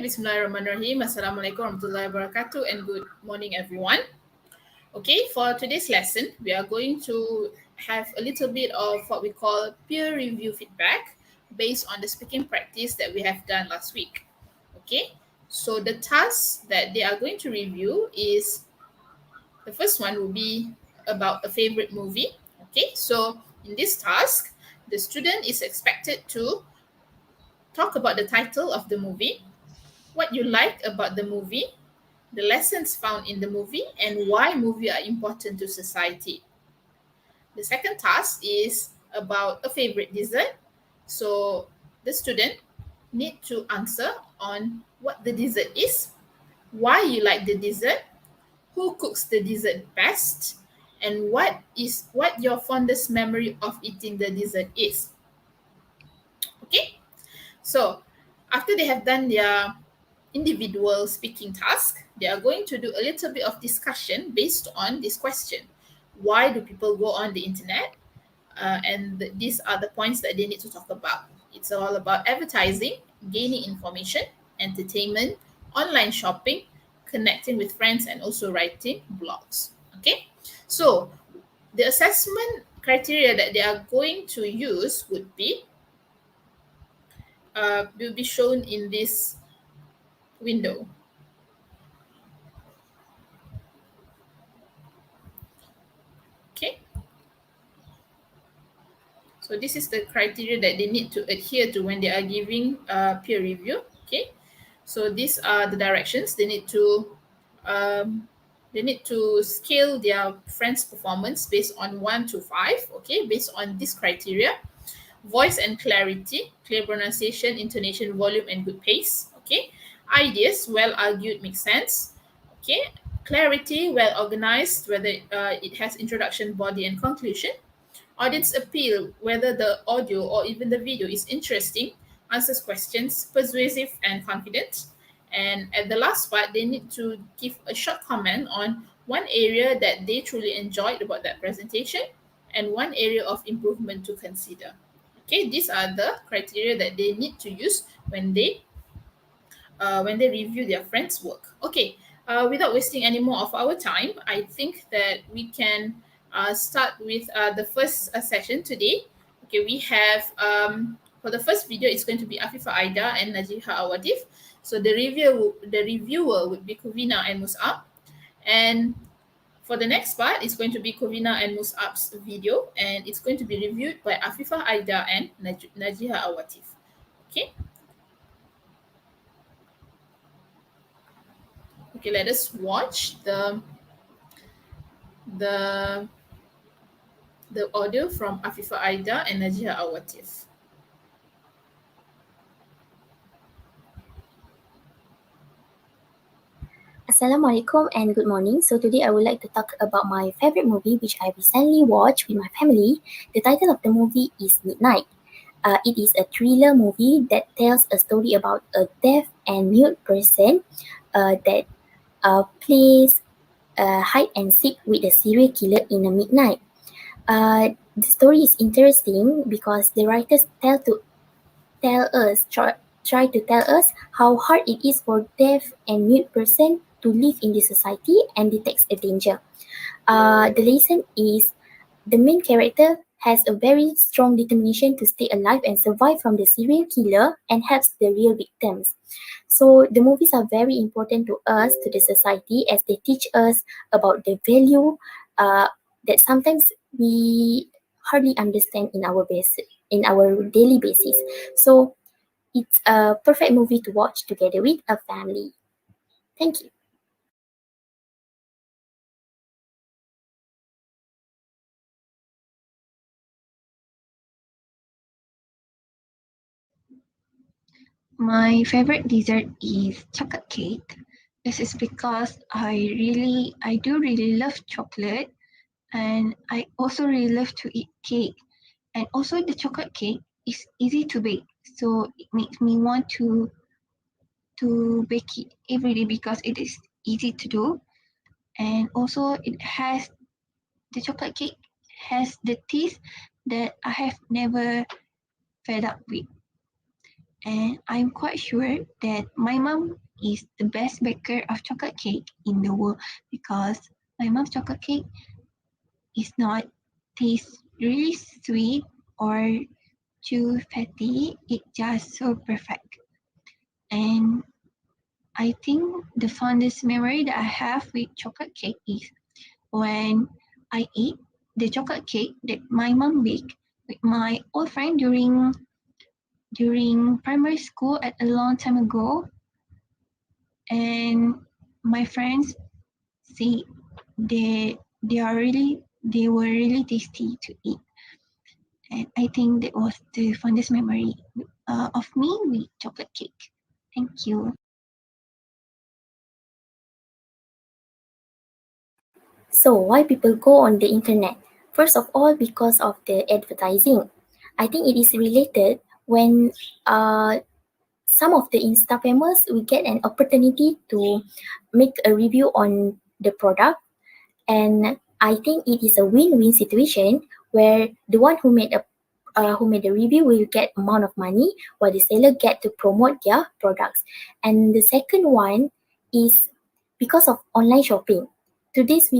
Bismillahirrahmanirrahim. Assalamualaikum warahmatullahi wabarakatuh and good morning everyone. Okay, for today's lesson, we are going to have a little bit of what we call peer review feedback based on the speaking practice that we have done last week. Okay, so the task that they are going to review is the first one will be about a favorite movie. Okay, so in this task, the student is expected to talk about the title of the movie, what you like about the movie, the lessons found in the movie, and why movies are important to society. The second task is about a favorite dessert. So the student need to answer on what the dessert is, why you like the dessert, who cooks the dessert best, and what your fondest memory of eating the dessert is. Okay? So after they have done their individual speaking task, they are going to do a little bit of discussion based on this question. Why do people go on the internet? These are the points that they need to talk about. It's all about advertising, gaining information, entertainment, online shopping, connecting with friends, and also writing blogs. Okay, so the assessment criteria that they are going to use will be shown in this window. Okay. So this is the criteria that they need to adhere to when they are giving peer review. Okay. So these are the directions um, they need to scale their friends' performance based on 1 to 5. Okay, based on this criteria: voice and clarity, clear pronunciation, intonation, volume, and good pace. Okay, ideas, well argued, make sense. Okay, clarity, well organized, whether it has introduction, body, and conclusion. Audience appeal, whether the audio or even the video is interesting, answers questions, persuasive, and confident. And at the last part, they need to give a short comment on one area that they truly enjoyed about that presentation and one area of improvement to consider. Okay, these are the criteria that they need to use when they review their friends' work. Okay, without wasting any more of our time, I think that we can start with the first session today. Okay, we have for the first video, it's going to be Afifa Aida and Najiha Awadif. So the reviewer would be Kuvina and Mus'ab, and for the next part, it's going to be Kuvina and Mus'ab's video, and it's going to be reviewed by Afifa Aida and Najiha Awatif. Okay. Okay, let us watch the the audio from Afifa Aida and Najiha Awatif. Assalamualaikum and good morning. So today I would like to talk about my favorite movie which I recently watched with my family. The title of the movie is Midnight. It is a thriller movie that tells a story about a deaf and mute person that plays hide and seek with a serial killer in the midnight. The story is interesting because the writers try to tell us how hard it is for deaf and mute person to live in this society and detects a danger. The lesson is the main character has a very strong determination to stay alive and survive from the serial killer and helps the real victims. So the movies are very important to us, to the society, as they teach us about the value that sometimes we hardly understand in our daily basis. So it's a perfect movie to watch together with a family. Thank you. My favorite dessert is chocolate cake. This is because I do really love chocolate, and I also really love to eat cake. And also the chocolate cake is easy to bake, so it makes me want to bake it every day because it is easy to do. And also the chocolate cake has the taste that I have never fed up with. And I'm quite sure that my mom is the best baker of chocolate cake in the world because my mom's chocolate cake is not taste really sweet or too fatty. It's just so perfect. And I think the fondest memory that I have with chocolate cake is when I ate the chocolate cake that my mom baked with my old friend during primary school at a long time ago, and my friends say they were really tasty to eat, and I think that was the fondest memory of me with chocolate cake. Thank you. So, why people go on the internet? First of all, because of the advertising. I think it is related when some of the Insta famous we get an opportunity to make a review on the product, and I think it is a win-win situation where the one who made the review will get amount of money while the seller get to promote their products. And the second one is because of online shopping. Today's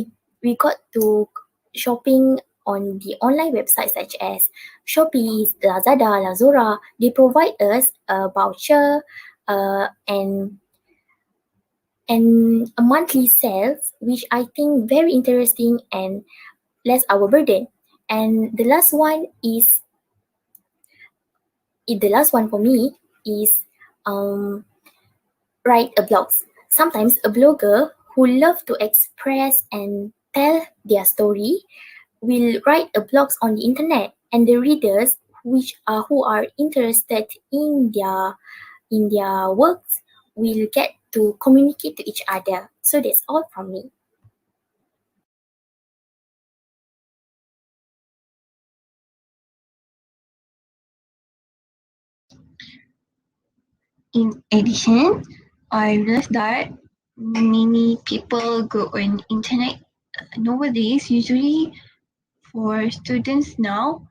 we got to shopping on the online websites such as Shopee, Lazada, Lazora. They provide us a voucher and a monthly sales, which I think very interesting and less our burden. And the last one for me is um, write a blogs. Sometimes a blogger who love to express and tell their story will write a blogs on the internet, and the readers who are interested in their works will get to communicate to each other. So that's all from me. In addition, I realized that many people go on internet nowadays. Usually, for students now,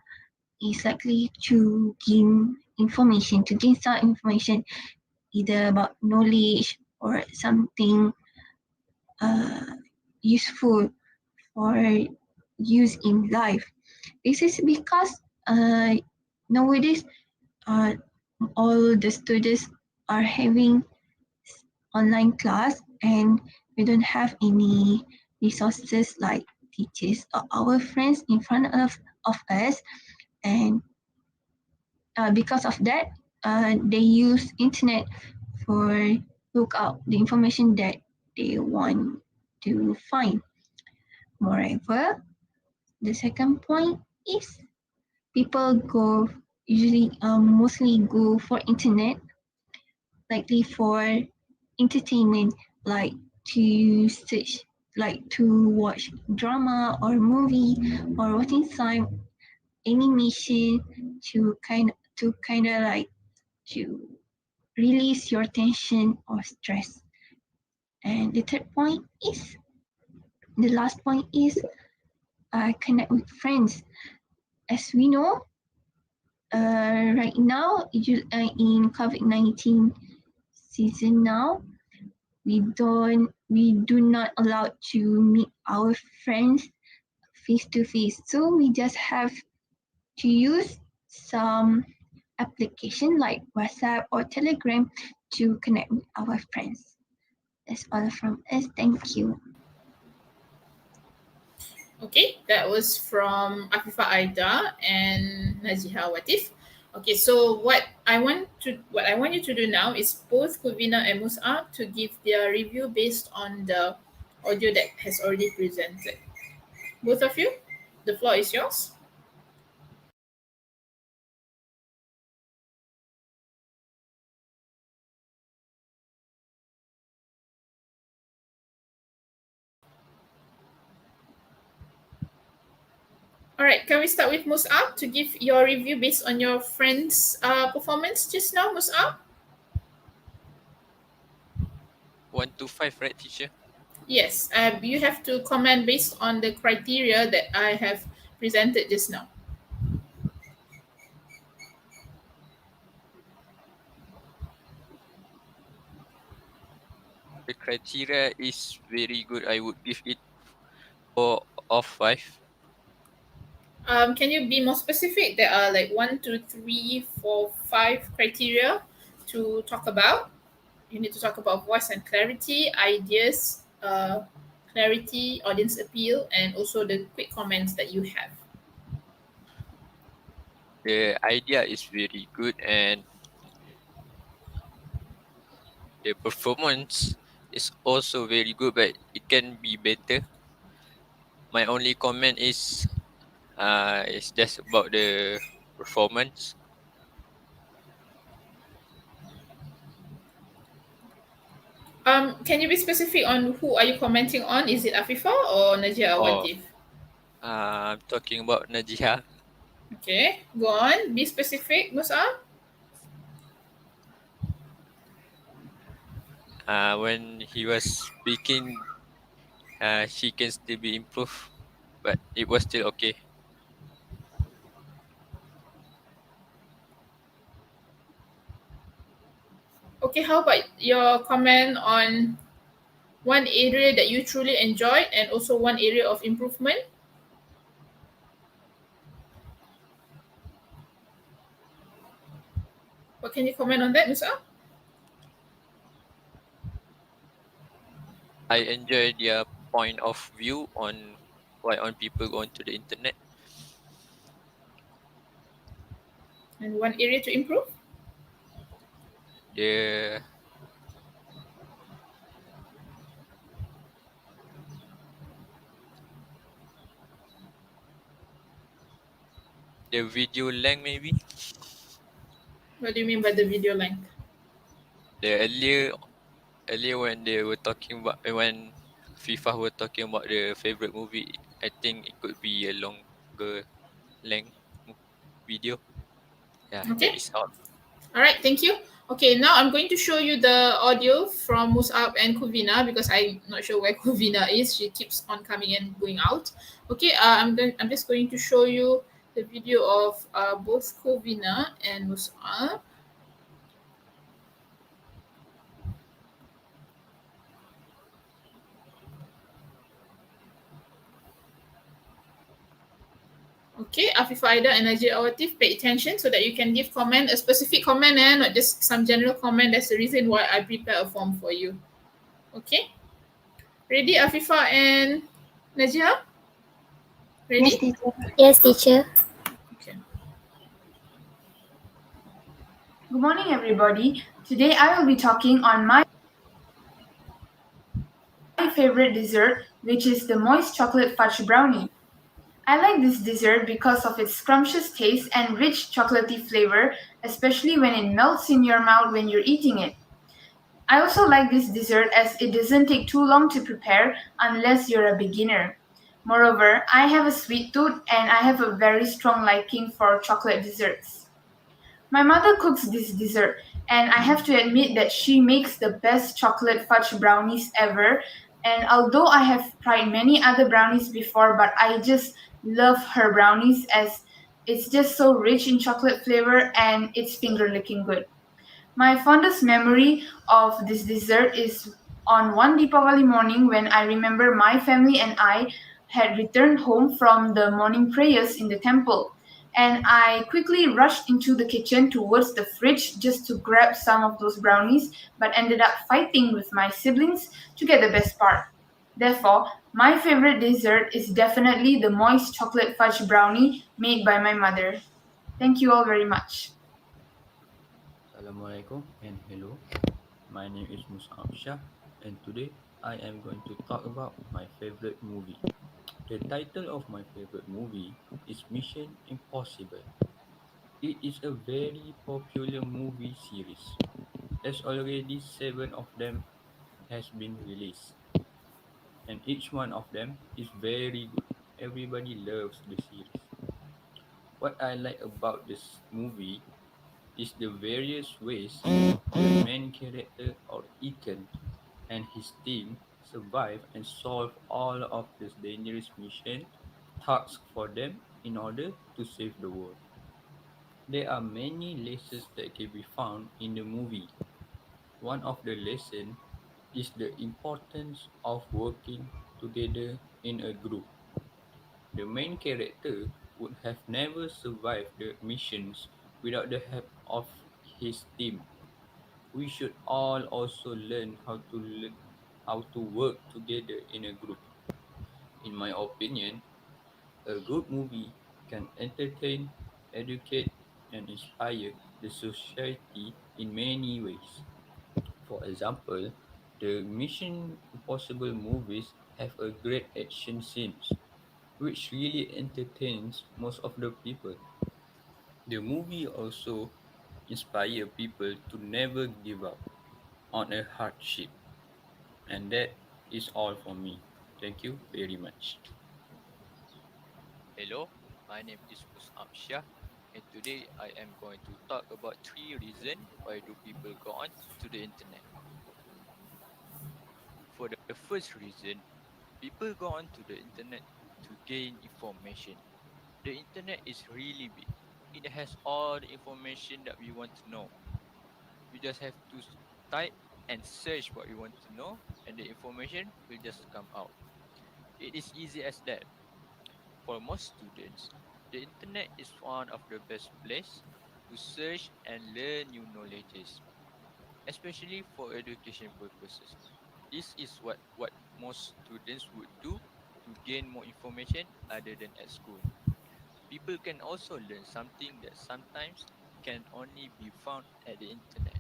is likely to gain some information either about knowledge or something uh, useful for use in life. This is because nowadays uh, all the students are having online class, and we don't have any resources like teachers or our friends in front of us, and because of that they use internet for look out the information that they want to find. Moreover, the second point is people go usually mostly go for internet likely for entertainment, like to search, like to watch drama or movie or watching some animation to kind of like to release your tension or stress. And the last point is connect with friends. As we know, right now in COVID-19 season now, we do not allow to meet our friends face to face. So we just have to use some application like WhatsApp or Telegram to connect with our friends. That's all from us. Thank you. Okay, that was from Afifa Aida and Naziha Watif. Okay, so what I want you to do now is both Kuvina and Mus'ab to give their review based on the audio that has already presented. Both of you, the floor is yours. All right, can we start with Mus'ab to give your review based on your friend's performance just now, Mus'ab? 1 to 5, right, teacher? Yes, you have to comment based on the criteria that I have presented just now. The criteria is very good. I would give it 4 of 5. Can you be more specific? There are like one, two, three, four, five criteria to talk about. You need to talk about voice and clarity, ideas, clarity, audience appeal, and also the quick comments that you have. The idea is very good and the performance is also very good, but it can be better. My only comment is it's just about the performance. Can you be specific on who are you commenting on? Is it Afifa or Najia Or Awatif? I'm talking about Najia. Okay, go on. Be specific, Musa. When he was speaking, she can still be improved, but it was still okay. Okay, how about your comment on one area that you truly enjoyed and also one area of improvement? What can you comment on that, Musa? I enjoy their point of view on why on people go onto the internet. And one area to improve? The the video length maybe. What do you mean by the video length? The earlier when they were talking about when FIFA were talking about the favorite movie, I think it could be a longer length video. Yeah, that Okay. is all. All right, thank you. Okay, now I'm going to show you the audio from Musab and Kuvina because I'm not sure where Kuvina is. She keeps on coming and going out. Okay, I'm just going to show you the video of both Kuvina and Musab. Okay, Afifa Aida and Najib Awatif, pay attention so that you can give comment, a specific comment, and not just some general comment. That's the reason why I prepare a form for you. Okay, ready, Afifa and Najia? Yes, Ready? teacher. Yes, teacher. Okay. Good morning, everybody. Today I will be talking on my favorite dessert, which is the moist chocolate fudge brownie. I like this dessert because of its scrumptious taste and rich chocolatey flavor, especially when it melts in your mouth when you're eating it. I also like this dessert as it doesn't take too long to prepare unless you're a beginner. Moreover, I have a sweet tooth and I have a very strong liking for chocolate desserts. My mother cooks this dessert, and I have to admit that she makes the best chocolate fudge brownies ever. And although I have tried many other brownies before, but I just love her brownies as it's just so rich in chocolate flavor and it's finger licking good. My fondest memory of this dessert is on one Deepavali morning when I remember my family and I had returned home from the morning prayers in the temple. And I quickly rushed into the kitchen towards the fridge just to grab some of those brownies, but ended up fighting with my siblings to get the best part. Therefore, my favorite dessert is definitely the moist chocolate fudge brownie made by my mother. Thank you all very much. Assalamualaikum and hello. My name is Musa Shah and today I am going to talk about my favorite movie. The title of my favorite movie is Mission Impossible. It is a very popular movie series as already 7 of them has been released and each one of them is very good. Everybody loves the series. What I like about this movie is the various ways the main character or Ethan and his team survive and solve all of this dangerous mission tasks for them in order to save the world. There are many lessons that can be found in the movie. One of the lessons is the importance of working together in a group. The main character would have never survived the missions without the help of his team. We should all also learn how to work together in a group. In my opinion, a good movie can entertain, educate, and inspire the society in many ways. For example, the Mission Impossible movies have a great action scenes, which really entertains most of the people. The movie also inspire people to never give up on a hardship. And that is all for me. Thank you very much. Hello, my name is Musab Shah, and today I am going to talk about three reasons why do people go on to the internet. For the first reason, people go on to the internet to gain information. The internet is really big. It has all the information that we want to know. We just have to type and search what we want to know, and the information will just come out. It is easy as that. For most students, the internet is one of the best places to search and learn new knowledges, especially for education purposes. This is what most students would do to gain more information other than at school. People can also learn something that sometimes can only be found at the internet,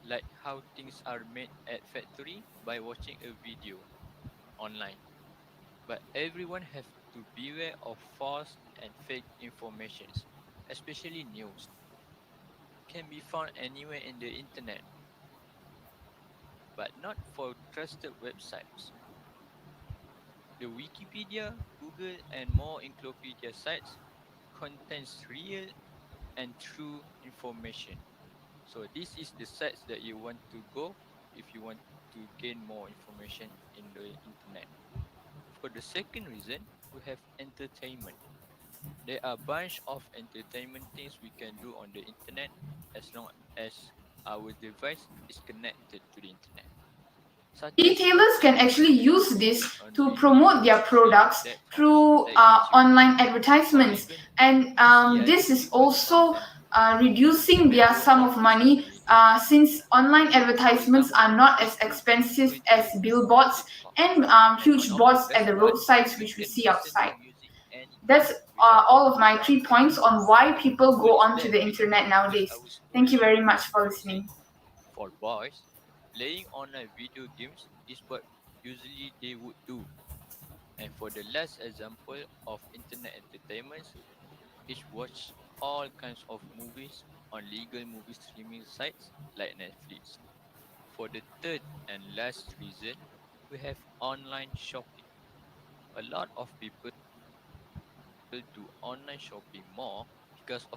like how things are made at factory by watching a video online. But everyone have to beware of false and fake informations, especially news. Can be found anywhere in the internet, but not for trusted websites. The Wikipedia, Google, and more encyclopedia sites contains real and true information. So this is the sites that you want to go if you want to gain more information in the internet. For the second reason, we have entertainment. There are a bunch of entertainment things we can do on the internet as long as our device is connected to the internet, such as Retailers can watching actually videos use this on to the promote their stream products platforms through like YouTube, online or advertisements, even and to see other this is people's also content reducing when their they sum of post this on money the YouTube. since online For advertisements are example, not as Facebook, expensive as Twitter, and billboards TikTok. and And one huge of the boards at best the part, roadsides you which we can see listen to outside. music anytime That's without all of any my cost 3 points extra. on why people Who go is onto that the mainly internet because nowadays. our Thank you students very much use for music. listening. For boys, playing online video games is what usually they would do. And for the last example of internet entertainment is watch all kinds of movies on legal movie streaming sites like Netflix. For the third and last reason, we have online shopping. A lot of people do online shopping more because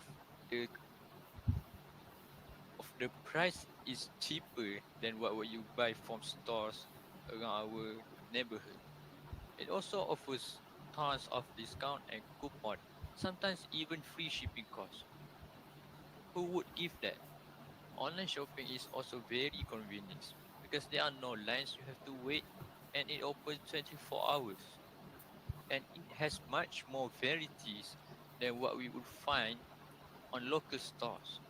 the the price is cheaper than what would you buy from stores around our neighborhood. It also offers tons of discount and coupon, sometimes even free shipping costs. Who would give that? Online shopping is also very convenient because there are no lines you have to wait, and it opens 24 hours, and it has much more varieties than what we would find on local stores.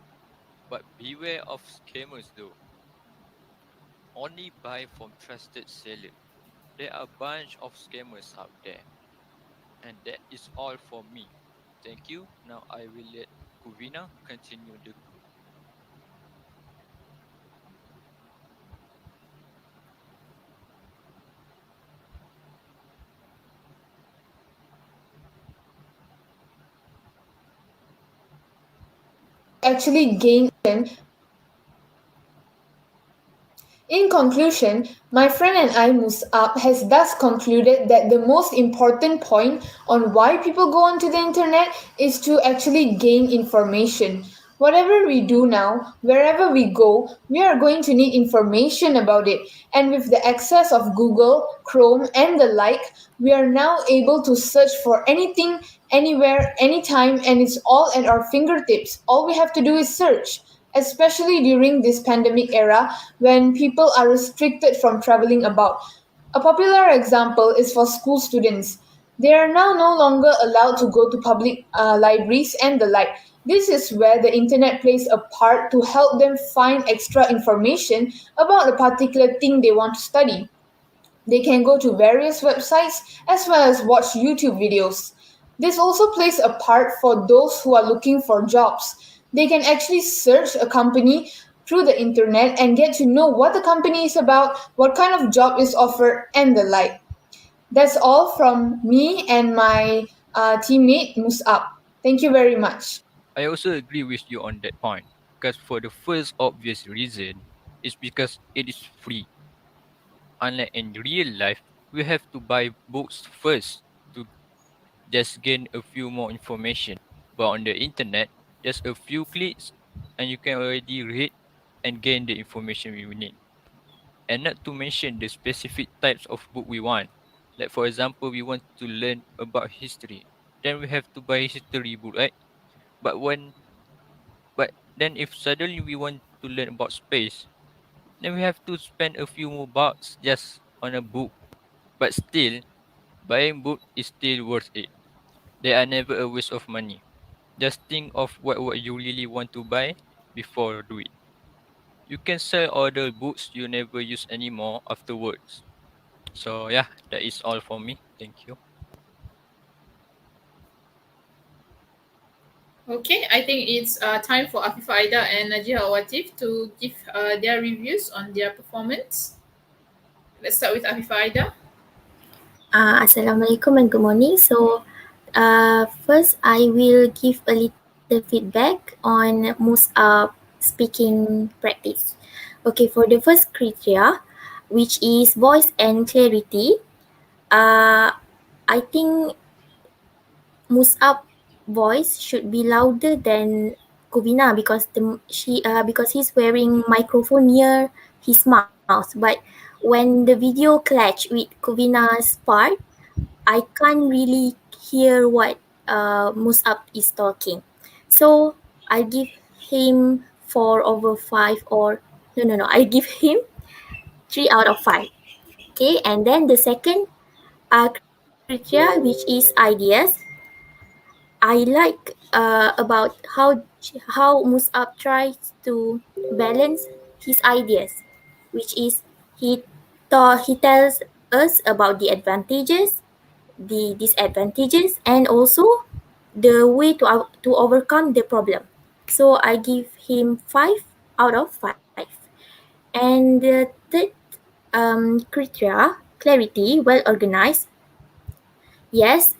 But beware of scammers though. Only buy from trusted seller. There are a bunch of scammers out there. And that is all for me. Thank you. Now I will let Kuvina continue the Actually gain. In conclusion, my friend and I, Musab, has thus concluded that the most important point on why people go onto the internet is to actually gain information. Whatever we do now, wherever we go, we are going to need information about it. And with the access of Google, Chrome, and the like, we are now able to search for anything, anywhere, anytime, and it's all at our fingertips. All we have to do is search. especially during this pandemic era when people are restricted from traveling about. A popular example is for school students. They are now no longer allowed to go to public libraries and the like. This is where the internet plays a part to help them find extra information about a particular thing they want to study. They can go to various websites as well as watch YouTube videos. This also plays a part for those who are looking for jobs. They can actually search a company through the internet and get to know what the company is about, what kind of job is offered, and the like. That's all from me and my teammate Musab. Thank you very much. I also agree with you on that point because for the first obvious reason is because it is free. Unlike in real life, we have to buy books first to just gain a few more information. But on the internet, just a few clicks and you can already read and gain the information we need. And not to mention the specific types of book we want. Like for example, we want to learn about history. Then we have to buy history book, right? But when but then if suddenly we want to learn about space, then we have to spend a few more bucks just on a book. But still, buying book is still worth it. They are never a waste of money. Just think of what you really want to buy before do it. You can sell all the books you never use anymore afterwards. So yeah, that is all for me. Thank you. Okay, I think it's time for Afifa Aida and Najih Awatif to give their reviews on their performance. Let's start with Afifa Aida. Assalamualaikum and good morning. So, first I will give a little feedback on Mus'ab speaking practice. Okay, for the first criteria, which is voice and clarity, I think Mus'ab voice should be louder than Kuvina because because he's wearing microphone near his mouth. But when the video clash with Kuvina's part, I can't really hear what Mus'ab is talking. So I give him 4/5 or no. I give him 3/5. Okay, and then the second criteria, which is ideas. I like about how Mus'ab tries to balance his ideas, which is he he tells us about the advantages, the disadvantages, and also the way to overcome the problem. So I give him 5/5. And the third criteria, clarity, well organized. Yes,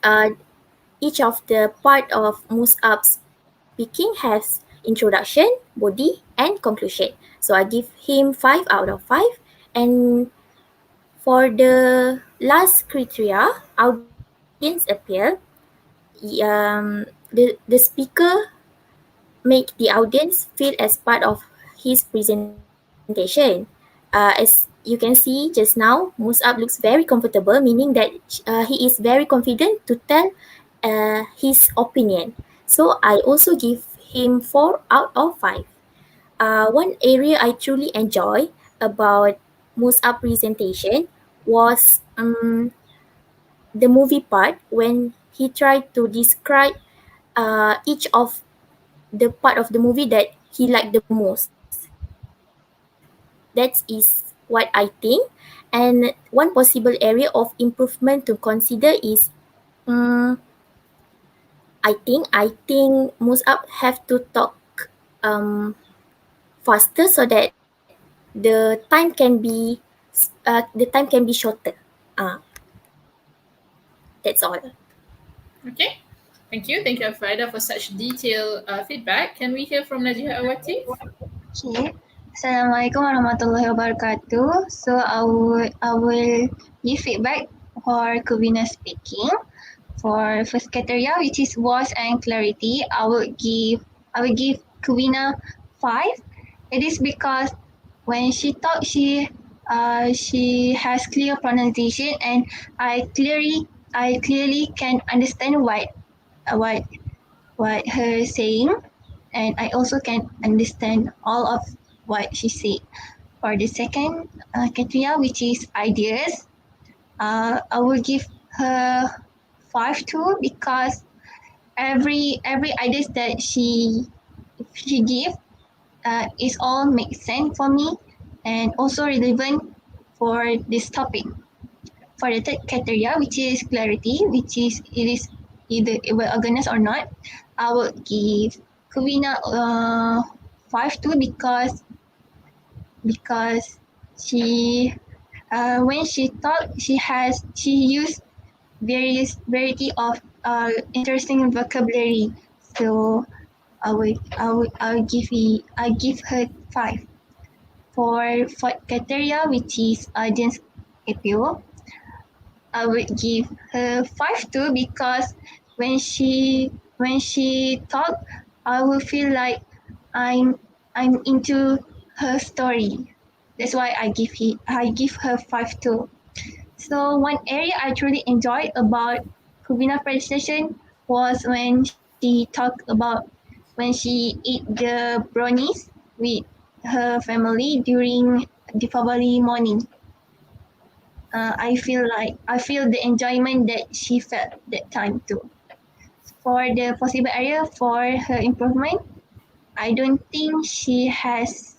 each of the part of Mus'ab speaking has introduction, body, and conclusion. So I give him 5/5. And for the last criteria, audience appeal, the speaker make the audience feel as part of his presentation. As you can see just now, Mus'ab looks very comfortable, meaning that he is very confident to tell his opinion. So I also give him 4/5. One area I truly enjoy about Mus'ab presentation was the movie part when he tried to describe each of the part of the movie that he liked the most. That is what I think. And one possible area of improvement to consider is um, I think Mus'ab have to talk um, faster so that the time can be shorter. Uh, that's all. Okay, thank you. Thank you, Afifa Aida, for such detailed feedback. Can we hear from Najih Awatif? Okay. Assalamualaikum warahmatullahi wabarakatuh. So I will give feedback for Kuvina speaking. For first criteria, which is voice and clarity, I will give Kuvina 5. It is because when she talks, she has clear pronunciation, and I clearly can understand what her saying. and I also can understand all of what she said. For the second criteria, which is ideas, I will give her five too because every ideas that she give is all make sense for me and also relevant for this topic. For the third criteria, which is clarity, which is it is either it will organize or not, I would give Kuvina five too because she when she talk she used various variety of interesting vocabulary. So I give her five. For criteria, which is audience appeal, I would give her five too because when she talk, I will feel like I'm I'm into her story. That's why I give her five too. So one area I truly enjoyed about Kubina's presentation was when she talked about when she ate the brownies with her family during Deepavali morning. I feel the enjoyment that she felt that time too. For the possible area for her improvement, I don't think she has.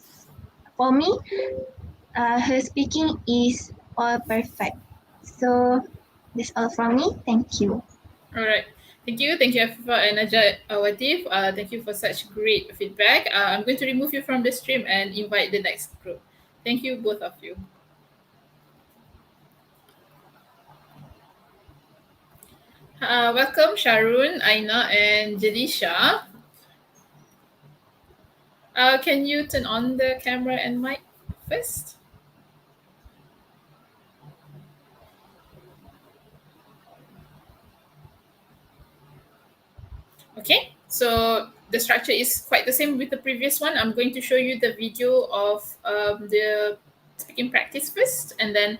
For me, her speaking is all perfect. So that's all from me. Thank you. All right. Thank you, Afifa and Najat Watif. Thank you for such great feedback. I'm going to remove you from the stream and invite the next group. Thank you, both of you. Welcome, Sharun, Aina, and Jalisha. Can you turn on the camera and mic first? Okay, so the structure is quite the same with the previous one. I'm going to show you the video of the speaking practice first, and then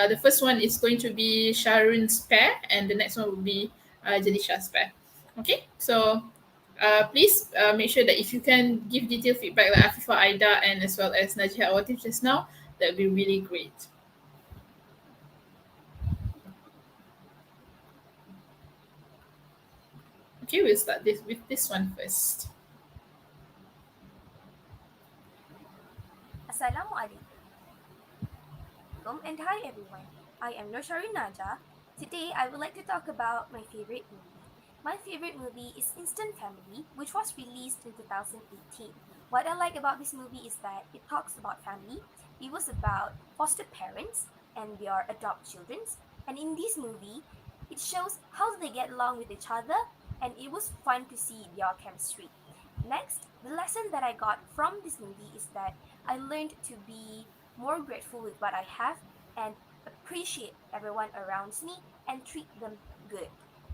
the first one is going to be Sharun's pair, and the next one will be Jalisha's pair. Okay, so please make sure that if you can give detailed feedback like Afifa Aida and as well as Najih Awatif just now, that would be really great. Okay, we'll start this with this one first. Assalamualaikum and hi everyone. I am Nosharin Naja. Today I would like to talk about my favorite movie. My favorite movie is Instant Family, which was released in 2018. What I like about this movie is that it talks about family. It was about foster parents and their adopt children. And in this movie, it shows how they get along with each other and it was fun to see their chemistry. Next, the lesson that I got from this movie is that I learned to be more grateful with what I have and appreciate everyone around me and treat them good.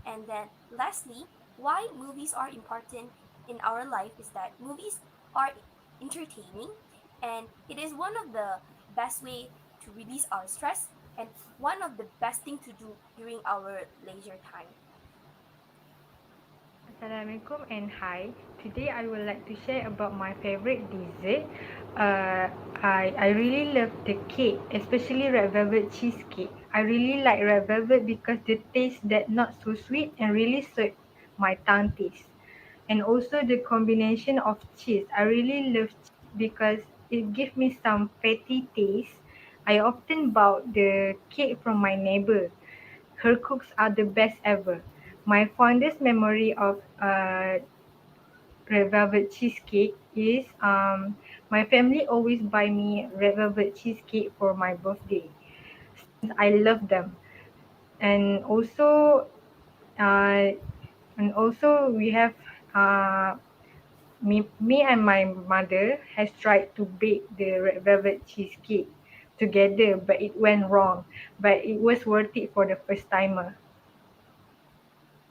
And then, lastly, why movies are important in our life is that movies are entertaining and it is one of the best way to release our stress and one of the best thing to do during our leisure time. Assalamualaikum and hi. Today I would like to share about my favorite dessert. I really love the cake, especially red velvet cheesecake. I really like red velvet because the taste that not so sweet and really suit my tongue taste. And also the combination of cheese. I really love cheese because it gives me some fatty taste. I often bought the cake from my neighbor. Her cooks are the best ever. My fondest memory of red velvet cheesecake is my family always buy me red velvet cheesecake for my birthday since I love them. And also uh, we have uh, me and my mother has tried to bake the red velvet cheesecake together, but it went wrong. But it was worth it for the first timer.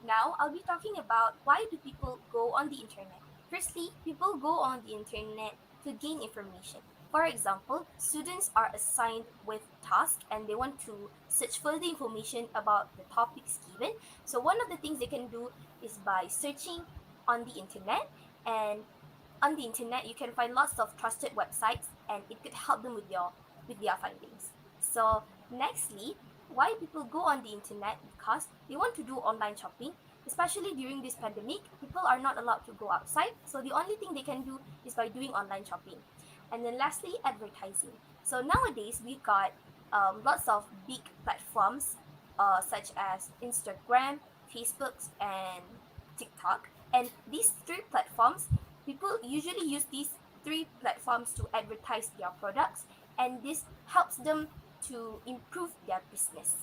Now, I'll be talking about why do people go on the internet. Firstly, people go on the internet to gain information. For example, students are assigned with tasks and they want to search further information about the topics given. So one of the things they can do is by searching on the internet and on the internet you can find lots of trusted websites and it could help them with their findings. So nextly, why people go on the internet? Because they want to do online shopping, especially during this pandemic. People are not allowed to go outside, so the only thing they can do is by doing online shopping. And then lastly, advertising. So nowadays we got lots of big platforms such as Instagram, Facebook, and TikTok. And these three platforms, people usually use these three platforms to advertise their products, and this helps them to improve their business.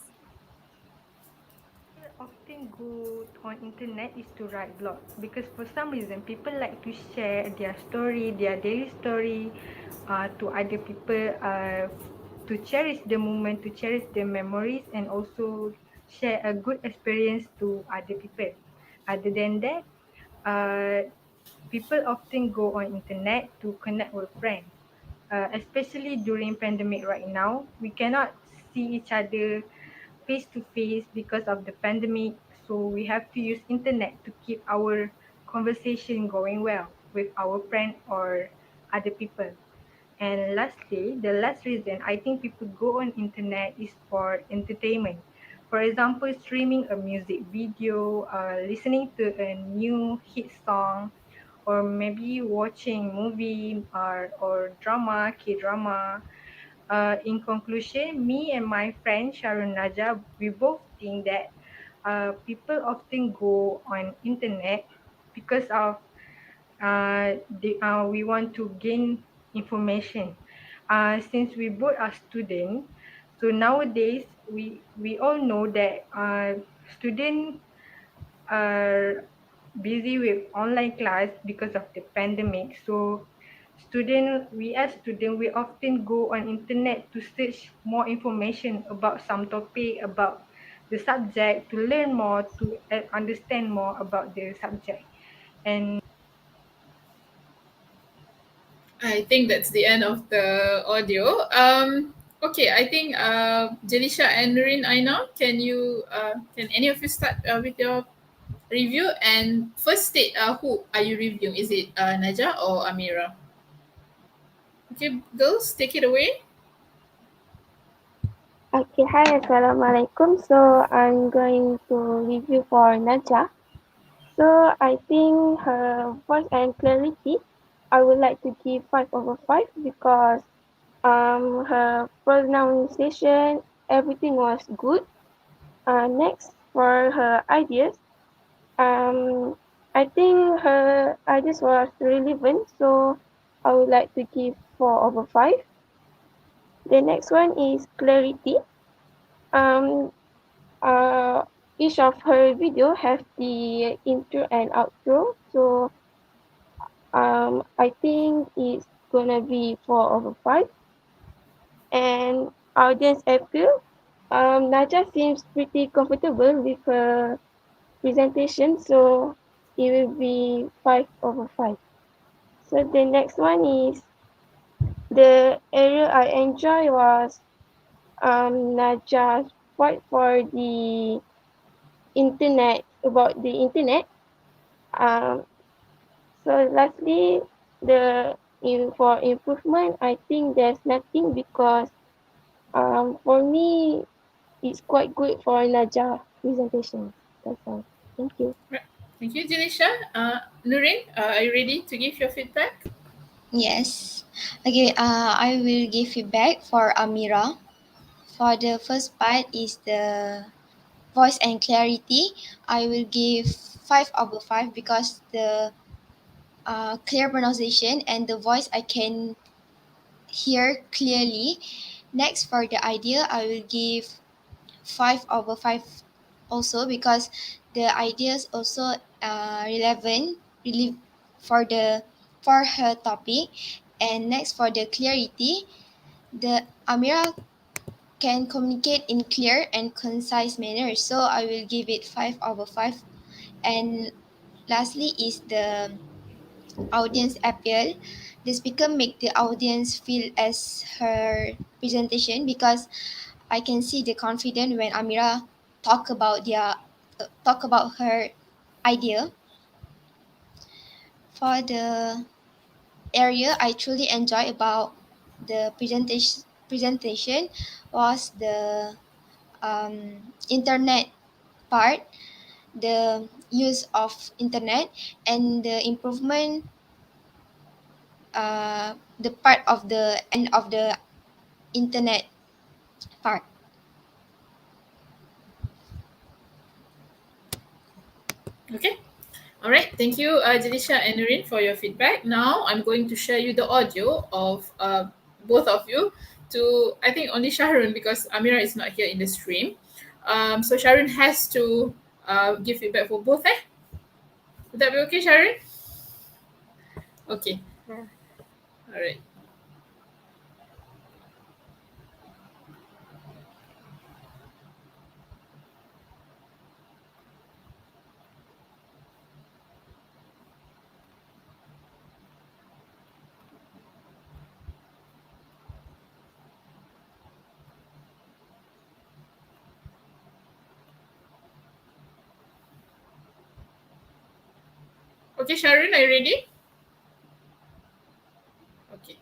Often go on internet is to write blog because for some reason people like to share their story, their daily story, to other people, to cherish the moment, to cherish the memories, and also share a good experience to other people. Other than that, uh, people often go on internet to connect with friends, especially during pandemic right now. We cannot see each other face to face because of the pandemic, so we have to use internet to keep our conversation going well with our friend or other people. And lastly, the last reason I think people go on internet is for entertainment. For example, streaming a music video, listening to a new hit song, or maybe watching movie or drama, K-drama. In conclusion, me and my friend Sharon Naja, we both think that people often go on internet because of we want to gain information. Since we both are students, so nowadays we all know that students are busy with online class because of the pandemic. So we as student, we often go on internet to search more information about some topic, about the subject, to learn more, to understand more about the subject. And I think that's the end of the audio. Okay, I think Jalisha and Nurin Aina, can any of you start with your review and first state who are you reviewing? Is it Naja or Amira? Okay, girls, take it away. Okay, hi, Assalamualaikum. So I'm going to review for Najah. So I think her voice and clarity, I would like to give 5/5 because her pronunciation, everything was good. Next for her ideas, I think her ideas was relevant, so I would like to give 4/5. The next one is clarity. Um, uh, each of her video have the intro and outro, so I think it's gonna be 4/5. And audience appeal, Naja seems pretty comfortable with her presentation, so it will be 5/5. So the next one is the area I enjoy was Naja's fight for the internet about the internet. Um, so lastly, for improvement, I think there's nothing because for me it's quite good for Naja presentation. That's all. Thank you. Right. Thank you, Jalisha. Nurin, are you ready to give your feedback? Yes. Okay, I will give feedback for Amira. For the first part is the voice and clarity. I will give 5/5 because the clear pronunciation and the voice I can hear clearly. Next, for the idea, I will give 5/5 also because the ideas also relevant really for the for her topic. And next, for the clarity, the Amira can communicate in clear and concise manner, so I will give it 5/5. And lastly is the audience appeal. The speaker make the audience feel as her presentation because I can see the confidence when Amira talk about her idea. For the area I truly enjoy about the presentation was the internet part, the use of internet, and the improvement, the part of the end of the internet part. Okay. All right. Thank you, Jalisha and Nurin, for your feedback. Now I'm going to share you the audio of both of you. To I think only Sharon because Amira is not here in the stream. So Sharon has to give feedback for both. Would that be okay, Sharon? Okay. Yeah. All right. Okay, Sharon, are you ready? Okay.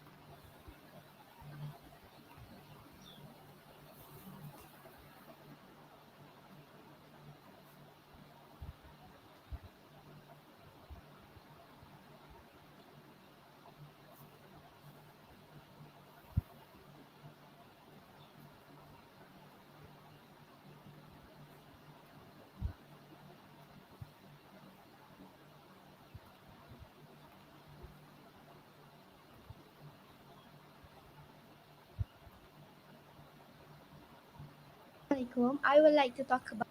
Assalamualaikum. I would like to talk about.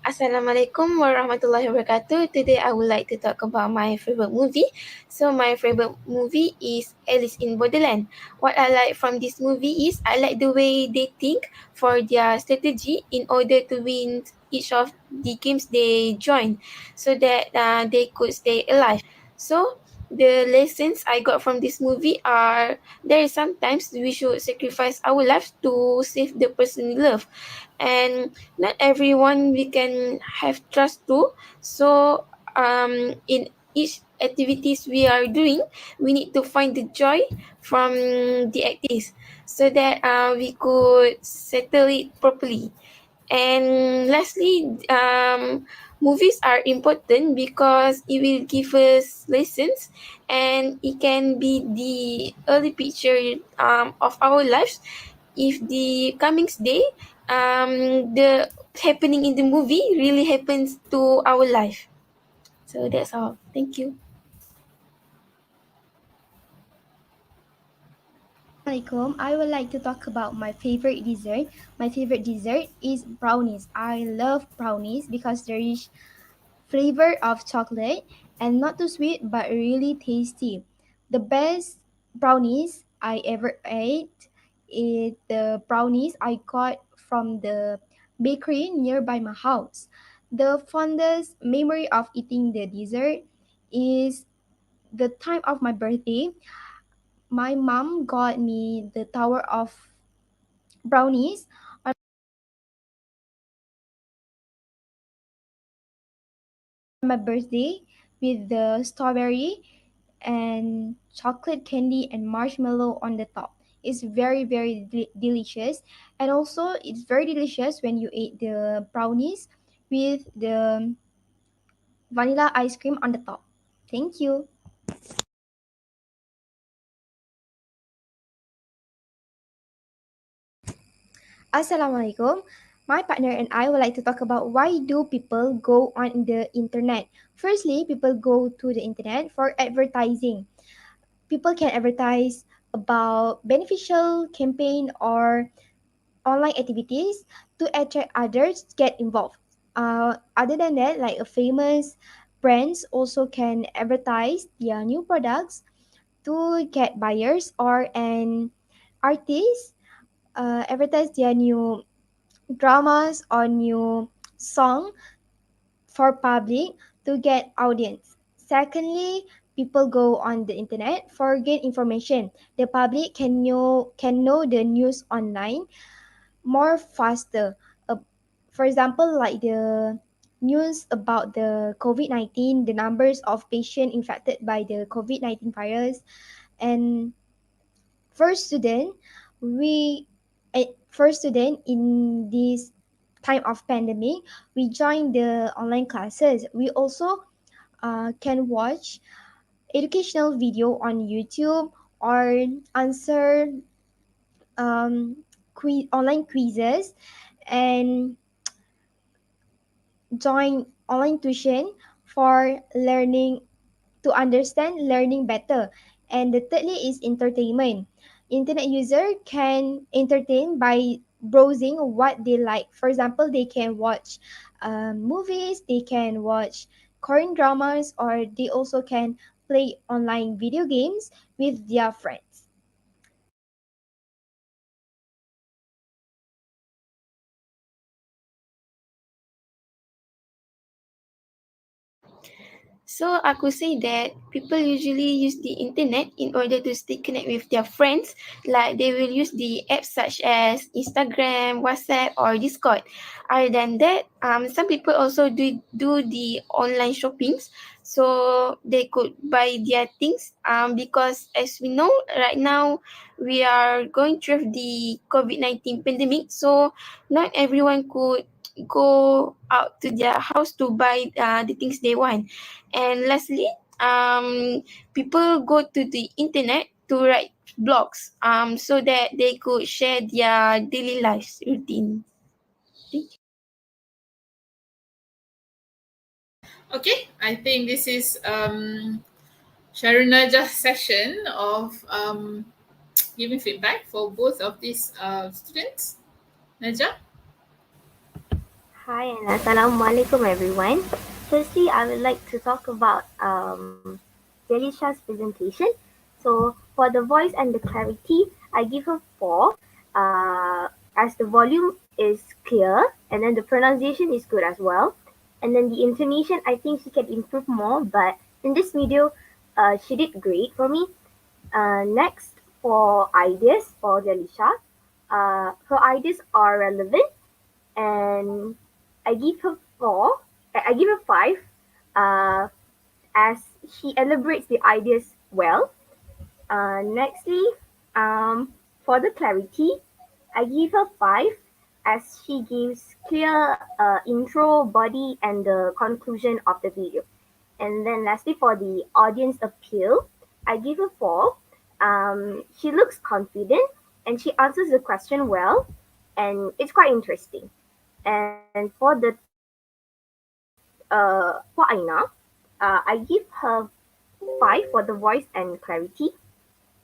Assalamualaikum warahmatullahi wabarakatuh. Today I would like to talk about my favorite movie. So my favorite movie is Alice in Borderland. What I like from this movie is I like the way they think for their strategy in order to win each of the games they join, so that they could stay alive. So the lessons I got from this movie are there is sometimes we should sacrifice our lives to save the person we love, and not everyone we can have trust to. So in each activities we are doing, we need to find the joy from the activities so that we could settle it properly. And lastly, movies are important because it will give us lessons, and it can be the early picture of our lives. If the coming day, the happening in the movie really happens to our life. So that's all. Thank you. Assalamualaikum. I would like to talk about my favorite dessert. My favorite dessert is brownies. I love brownies because there is flavor of chocolate and not too sweet but really tasty. The best brownies I ever ate is the brownies I got from the bakery nearby my house. The fondest memory of eating the dessert is the time of my birthday. My mom got me the tower of brownies on my birthday with the strawberry and chocolate candy and marshmallow on the top. It's very, very delicious. And also, it's very delicious when you eat the brownies with the vanilla ice cream on the top. Thank you. Assalamualaikum. My partner and I would like to talk about why do people go on the internet. Firstly, people go to the internet for advertising. People can advertise about beneficial campaign or online activities to attract others to get involved. Other than that, like a famous brands also can advertise their new products to get buyers, or an artist advertise their new dramas or new song for public to get audience. Secondly, people go on the internet for get information. The public can know the news online more faster. For example, like the news about the COVID-19, the numbers of patients infected by the COVID-19 virus. And first student, we first student in this time of pandemic, we join the online classes. We also can watch educational video on YouTube or answer online quizzes and join online tuition for learning to understand learning better. And the thirdly is entertainment. Internet user can entertain by browsing what they like. For example, they can watch movies, they can watch Korean dramas, or they also can play online video games with their friends. So I could say that people usually use the internet in order to stay connect with their friends. Like they will use the apps such as Instagram, WhatsApp, or Discord. Other than that, some people also do the online shoppings, so they could buy their things. Because as we know right now, we are going through the COVID-19 pandemic, so not everyone could go out to their house to buy the things they want. And lastly, people go to the internet to write blogs so that they could share their daily lives routine. Okay, I think this is Sharon Naja's session of giving feedback for both of these students. Naja? Hi and Assalamualaikum everyone. Firstly, I would like to talk about Delisha's presentation. So for the voice and the clarity, I give her 4 as the volume is clear and then the pronunciation is good as well. And then the intonation, I think she can improve more, but in this video, she did great for me. Next, for ideas for Delisha, her ideas are relevant and I give her 4. I give her 5, uh, as she elaborates the ideas well. Nextly, for the clarity, I give her 5 as she gives clear intro, body, and the conclusion of the video. And then lastly, for the audience appeal, I give her 4. She looks confident and she answers the question well, and it's quite interesting. And for Aina, I give her 5 for the voice and clarity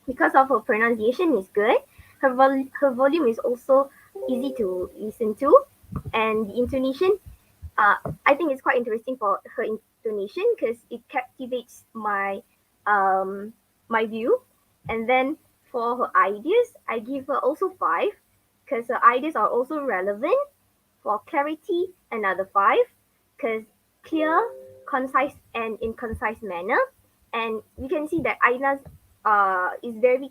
because of her pronunciation is good. Her volume is also easy to listen to, and the intonation, I think it's quite interesting for her intonation because it captivates my view. And then for her ideas, I give her also 5 because her ideas are also relevant. For clarity, another 5 because clear, concise, and in concise manner. And we can see that Aina's is very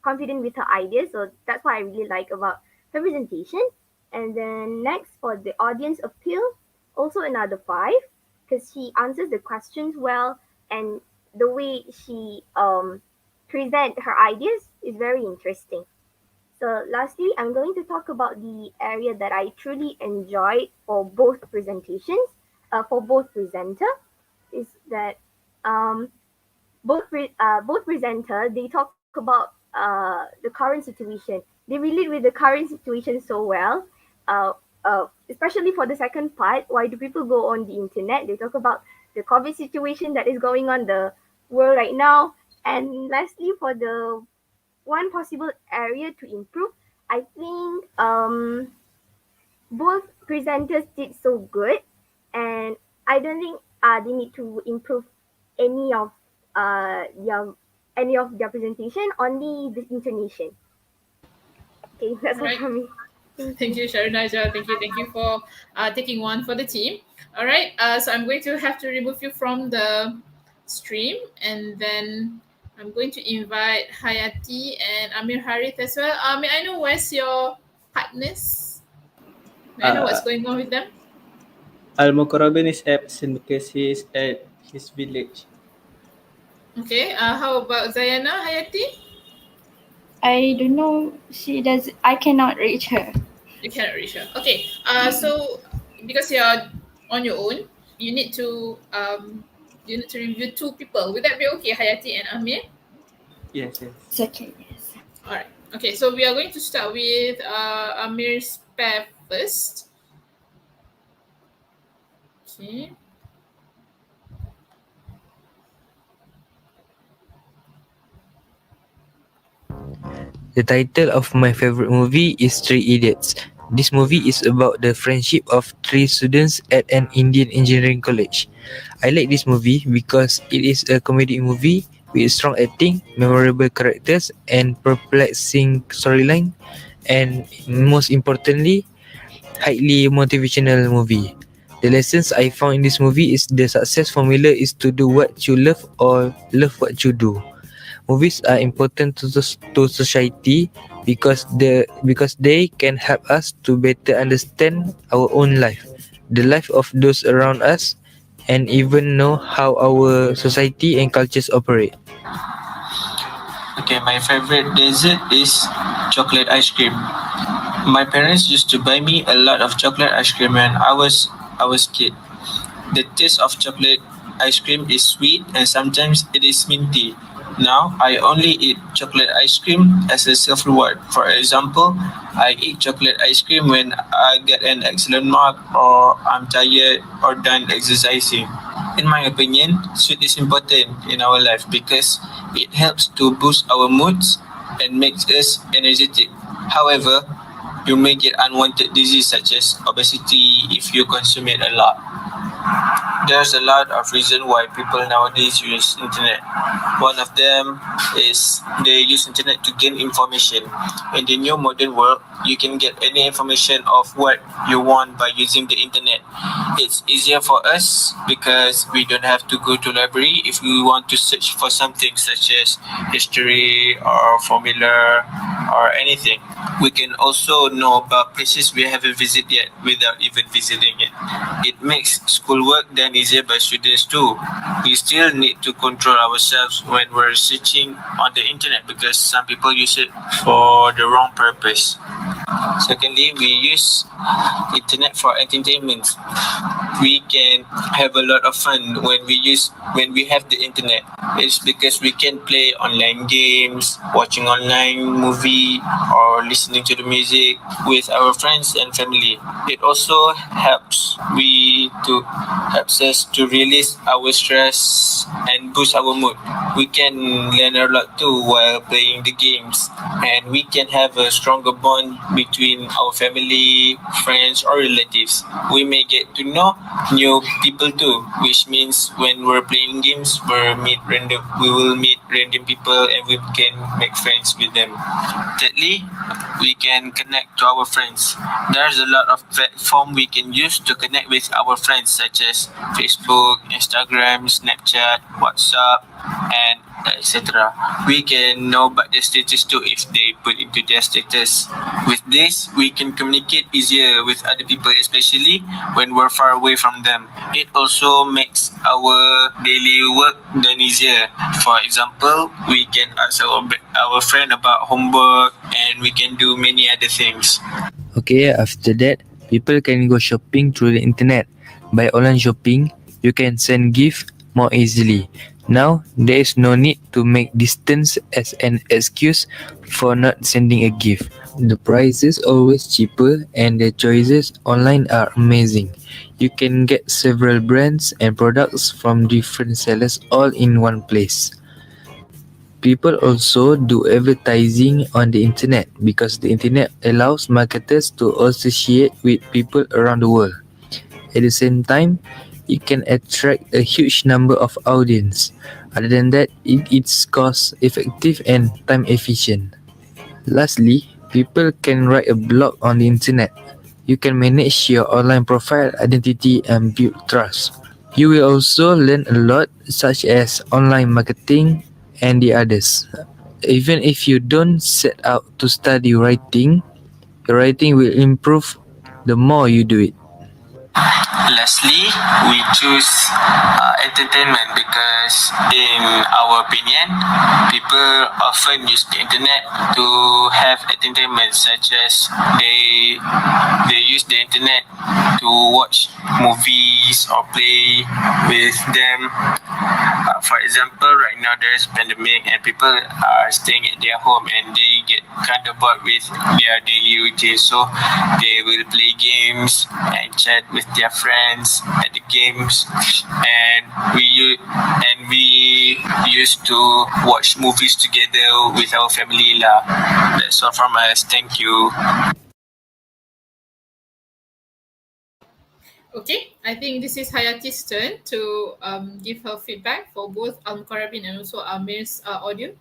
confident with her ideas, so that's what I really like about her presentation. And then next for the audience appeal, also another 5 because she answers the questions well, and the way she present her ideas is very interesting. So lastly, I'm going to talk about the area that I truly enjoyed for both presentations, for both presenter, is that um, both presenter they talk about the current situation. They relate with the current situation so well. Uh, Especially for the second part, why do people go on the internet? They talk about the COVID situation that is going on the world right now. And lastly, for the one possible area to improve, I think both presenters did so good, and I don't think they need to improve any of their presentation, only the intonation. Okay, that's All all right. from me. Thank Thank you. you, Sharunaja. Thank you for taking one for the team. All right. So I'm going to have to remove you from the stream, and then I'm going to invite Hayati and Amir Harith as well. May I know where's your partners? May I know what's Uh, going on with them? Al-Mukarrabin is absent because he is at his village. Okay. How about Zayana Hayati? I don't know. She does. I cannot reach her. You cannot reach her. Okay. So because you're on your own, you need to review two people. Would that be okay, Hayati and Amir? Yes, yes. It's okay. Yes. All right. Okay. So we are going to start with Amir's pair first. Okay. The title of my favorite movie is Three Idiots. This movie is about the friendship of three students at an Indian engineering college. I like this movie because it is a comedy movie with strong acting, memorable characters, and perplexing storyline, and most importantly, highly motivational movie. The lessons I found in this movie is the success formula is to do what you love or love what you do. Movies are important to society because they can help us to better understand our own life, the life of those around us, and even know how our society and cultures operate. Okay, my favorite dessert is chocolate ice cream. My parents used to buy me a lot of chocolate ice cream when I was kid. The taste of chocolate ice cream is sweet and sometimes it is minty. Now I only eat chocolate ice cream as a self reward. For example, I eat chocolate ice cream when I get an excellent mark or I'm tired or done exercising. In my opinion, sweet is important in our life because it helps to boost our moods and makes us energetic. However, you may get unwanted disease such as obesity if you consume it a lot. There's a lot of reason why people nowadays use internet. One of them is they use internet to gain information. In the new modern world, you can get any information of what you want by using the internet. It's easier for us because we don't have to go to library if we want to search for something such as history or formula or anything. We can also know about places we haven't visited yet without even visiting it. It makes schoolwork done easier by students too. We still need to control ourselves when we're searching on the internet because some people use it for the wrong purpose. Secondly, we use internet for entertainment. We can have a lot of fun when we have the internet. It's because we can play online games, watching online movie, or listening to the music with our friends and family. It also helps us to release our stress and boost our mood. We can learn a lot too while playing the games, and we can have a stronger bond between our family, friends, or relatives. We may get to know new people too, which means when we're playing games, we will meet random people and we can make friends with them. Thirdly, we can connect to our friends. There's a lot of platform we can use to connect with our friends such as Facebook, Instagram, Snapchat, WhatsApp, and etc. We can know about their status too if they put into their status. With this, we can communicate easier with other people, especially when we're far away from them. It also makes our daily work done easier. For example, we can ask our friend about homework and we can do many other things. Okay, after that, people can go shopping through the internet. By online shopping, you can send gifts more easily. Now, there is no need to make distance as an excuse for not sending a gift. The price is always cheaper and the choices online are amazing. You can get several brands and products from different sellers all in one place. People also do advertising on the internet because the internet allows marketers to associate with people around the world. At the same time, it can attract a huge number of audience. Other than that, it's cost effective and time efficient. Lastly, people can write a blog on the internet. You can manage your online profile identity and build trust. You will also learn a lot such as online marketing and the others. Even if you don't set out to study writing, your writing will improve the more you do it. Lastly, we choose entertainment because, in our opinion, people often use the internet to have entertainment, such as they use the internet to watch movies or play with them. For example, right now there's pandemic and people are staying at their home and they get kind of bored with their daily routine. So they will play games and chat with their friends at the games, and we used to watch movies together with our family lah. That's all from us. Thank you. Okay, I think this is Hayati's turn to give her feedback for both Karabin and also Amir's audio.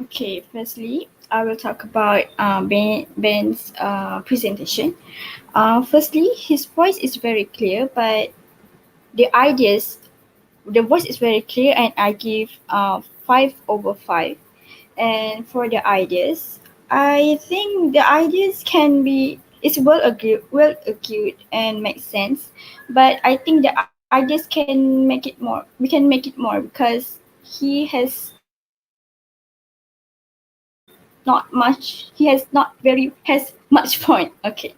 Okay, firstly, I will talk about Ben's presentation. Firstly, his voice is very clear, but the voice is very clear, and I give 5/5. And for the ideas, I think the ideas can be it's well acute and makes sense, but I think the ideas can make it more. We can make it more because he has not much. He has not very has much point. Okay,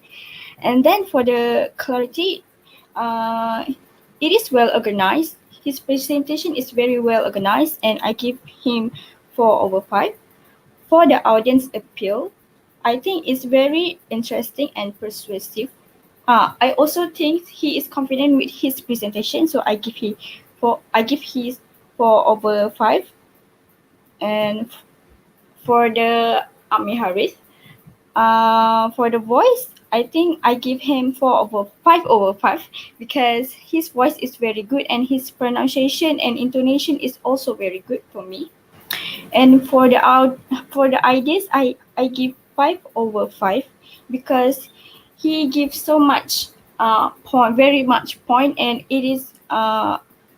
and then for the clarity, uh, it is well organized. His presentation is very well organized, and I give him 4/5. For the audience appeal, I think it's very interesting and persuasive. I also think he is confident with his presentation, so I give his 4/5. And for the Ami Harith, for the voice, I think I give him 5/5 because his voice is very good and his pronunciation and intonation is also very good for me. And for the ideas, I give 5/5 because he gives so much very much point, and it is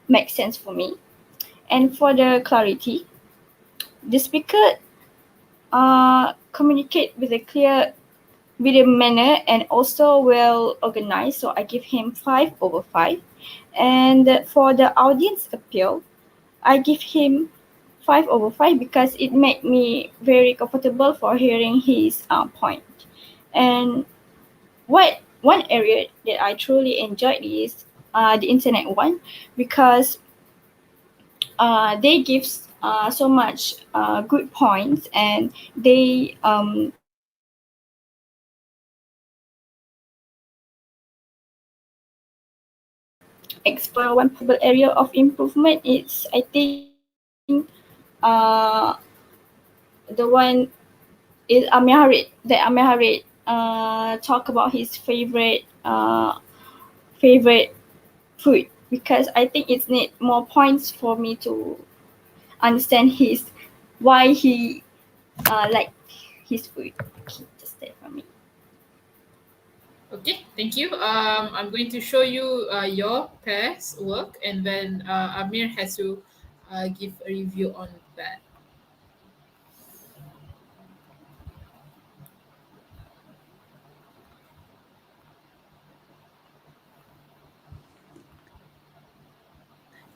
makes sense for me. And for the clarity, the speaker communicate with a manner and also well organized. So I give him 5/5. And for the audience appeal, I give him 5/5 because it made me very comfortable for hearing his point. And what one area that I truly enjoyed is the internet one because they give so much good points, and they explore one possible area of improvement. It's I think uh, the one is Amiharit talk about his favorite food because I think it need more points for me to understand his why he like his food. Okay, just that for me. Okay, thank you. I'm going to show you your pair's work, and then Amir has to give a review on that.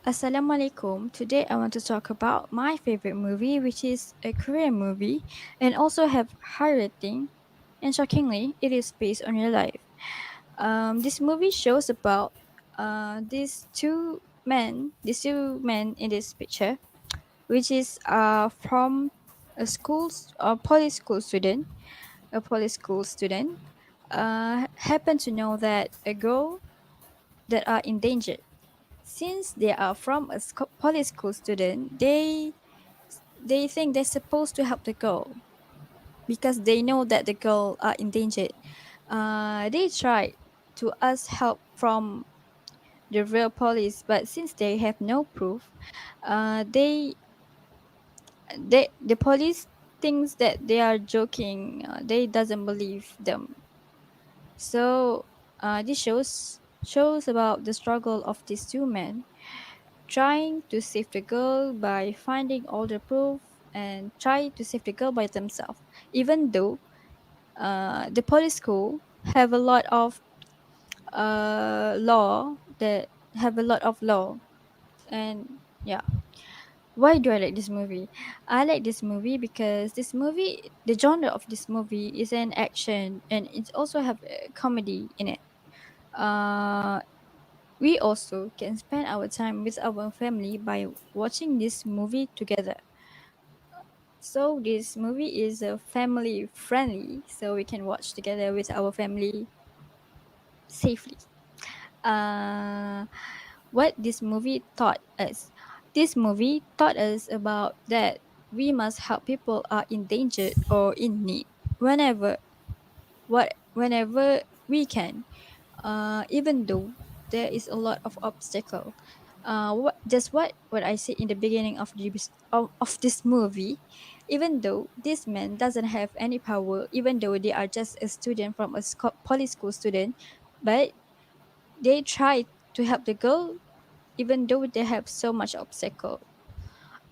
Assalamualaikum. Today I want to talk about my favorite movie, which is a Korean movie and also have high rating. And shockingly, it is based on real life. This movie shows about these two men in this picture, which is from a police school student. A police school student happen to know that a girl that are endangered. Since they are from a police school student, they think they're supposed to help the girl because they know that the girl are endangered. They try to ask help from the real police, but since they have no proof, uh, they the police thinks that they are joking. They doesn't believe them. So this shows about the struggle of these two men trying to save the girl by finding all the proof and try to save the girl by themselves, even though the police school have a lot of law that have a lot of law. And yeah, why do I like this movie? I like this movie because this movie, the genre of this movie is an action, and it also have a comedy in it. uh we also can spend our time with our family by watching this movie together. So this movie is family friendly, so we can watch together with our family safely. uh what this movie taught us. This movie taught us about that we must help people are in danger or in need whenever whenever we can, even though there is a lot of obstacle. Just what I said in the beginning of this movie. Even though this man doesn't have any power, even though they are just a student from a poly school student, but they try to help the girl even though they have so much obstacle.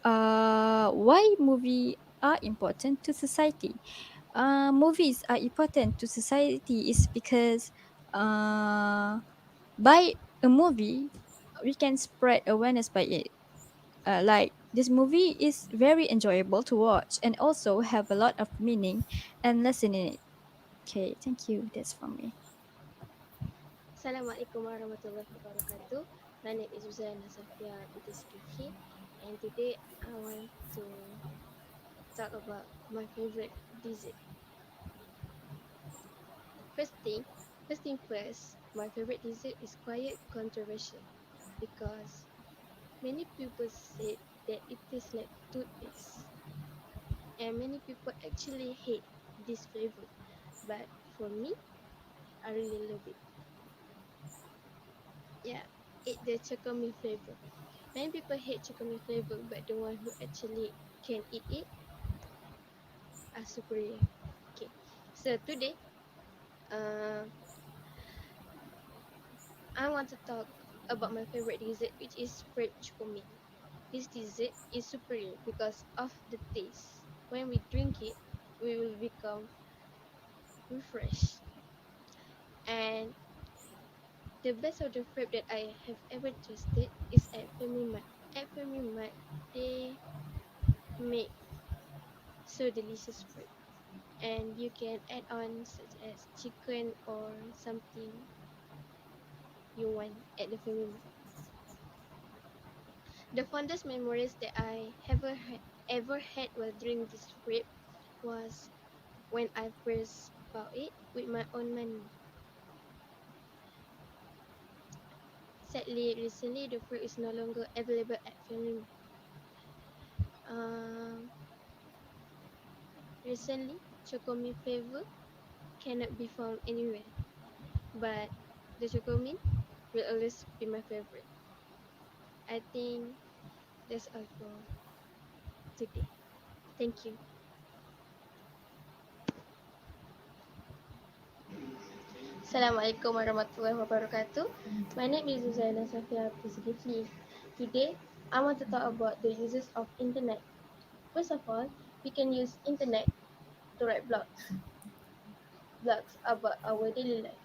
Why movie are important to society? Movies are important to society is because by a movie we can spread awareness by it. Like this movie is very enjoyable to watch and also have a lot of meaning and lesson in it. Okay, thank you. That's from me. Assalamualaikum warahmatullahi wabarakatuh. My name is Uzana Safia Putri Zulkifli, and today I want to talk about my favorite dessert. First thing, first thing first, my favorite dessert is quite controversial because many people said that it tastes like toothpaste, and many people actually hate this flavor. But for me, I really love it. Yeah, it's the chocolate flavor. Many people hate chocolate flavor, but the one who actually can eat it are superior. Okay, so today, uh, I want to talk about my favorite dessert, which is frappe chocolate. This dessert is superior because of the taste. When we drink it, we will become refreshed. And the best of the frappe that I have ever tasted is at Family Mart. At Family Mart, they make so delicious frappe, and you can add on such as chicken or something you want at the Family Mart. The fondest memories that I ever had while during this trip was when I first bought it with my own money. Sadly, recently the fruit is no longer available at Family Mart. Um, Recently, Chocomint flavor cannot be found anywhere, but the Chocomint will always be my favorite. I think that's all for today. Thank you. Assalamualaikum warahmatullahi wabarakatuh. My name is Zuzaina Safia Zulkifli. Today, I want to talk about the uses of internet. First of all, we can use internet to write blogs about our daily life.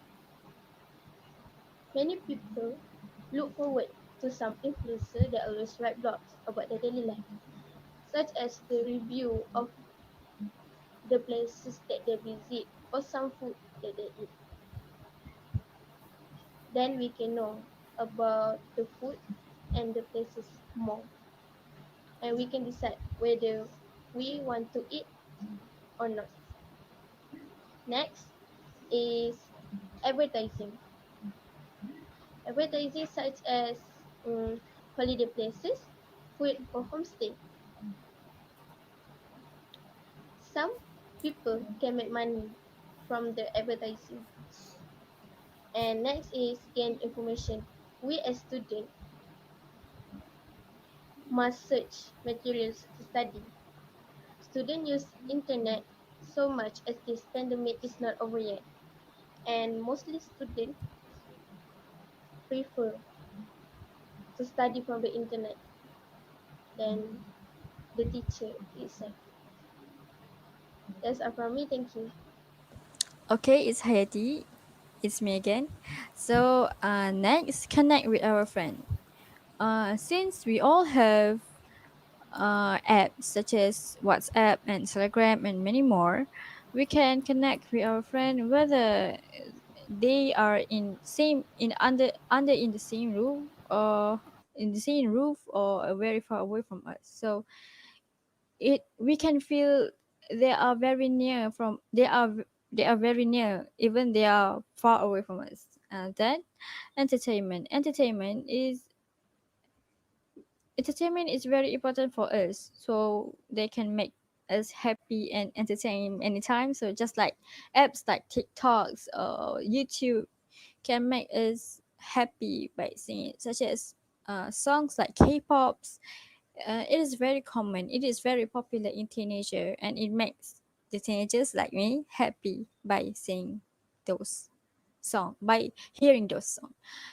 Many people look forward to some influencer that always write blogs about their daily life, such as the review of the places that they visit or some food that they eat. Then we can know about the food and the places more, and we can decide whether we want to eat or not. Next is advertising. Advertising such as holiday places, food for homestay. Some people can make money from the advertising. And next is gain information. We as students must search materials to study. Students use internet so much as this pandemic is not over yet. And mostly students prefer to study from the internet than the teacher itself. That's all from me. Thank you. Okay, it's Hayati. it's me again. So next, connect with our friend. Since we all have apps such as WhatsApp and Telegram and many more, we can connect with our friend whether they are in same in under in the same roof or very far away from us. So it we can feel they are very near from they are very near even they are far away from us. And then entertainment is very important for us, so they can make us happy and entertain anytime. So just like apps like TikToks or YouTube can make us happy by singing, such as songs like K-pops. It is very common. It is very popular in teenager, and it makes the teenagers like me happy by singing those by hearing those songs.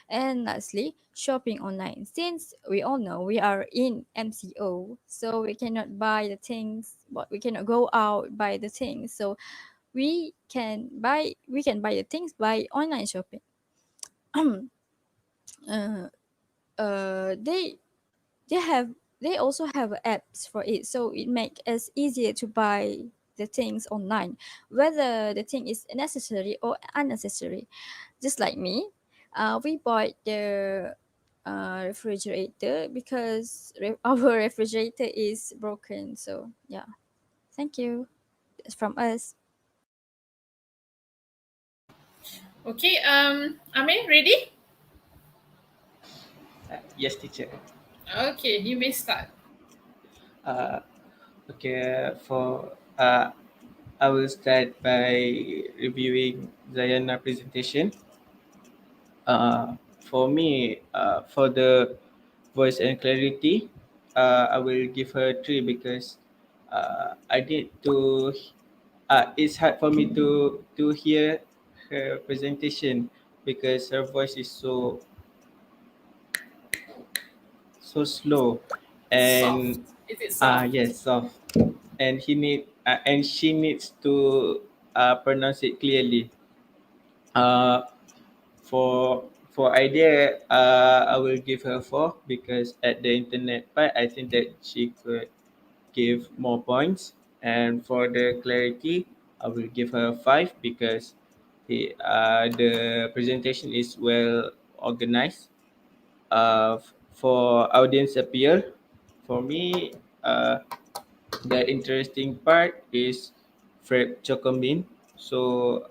And lastly, shopping online. Since we all know we are in MCO, so we cannot buy the things, but we cannot go out buy the things. So we can buy the things by online shopping. uh, they they have they also have apps for it, so it makes us easier to buy the things online, whether the thing is necessary or unnecessary. Just like me, we bought the refrigerator because our refrigerator is broken. So yeah, thank you. That's from us. Okay, Amir, ready? Yes, teacher. Okay, you may start. Uh, okay, I will start by reviewing Zayana presentation. For me, for the voice and clarity, I will give her 3 because I need to. It's hard for me to hear her presentation because her voice is so slow, Soft. and Is it soft? yes, soft, and she needs to pronounce it clearly. Uh, for idea, I will give her 4 because at the internet part, I think that she could give more points. And for the clarity, I will give her 5 because the presentation is well organized. For audience appeal, for me, the interesting part is Fred Chocomin. So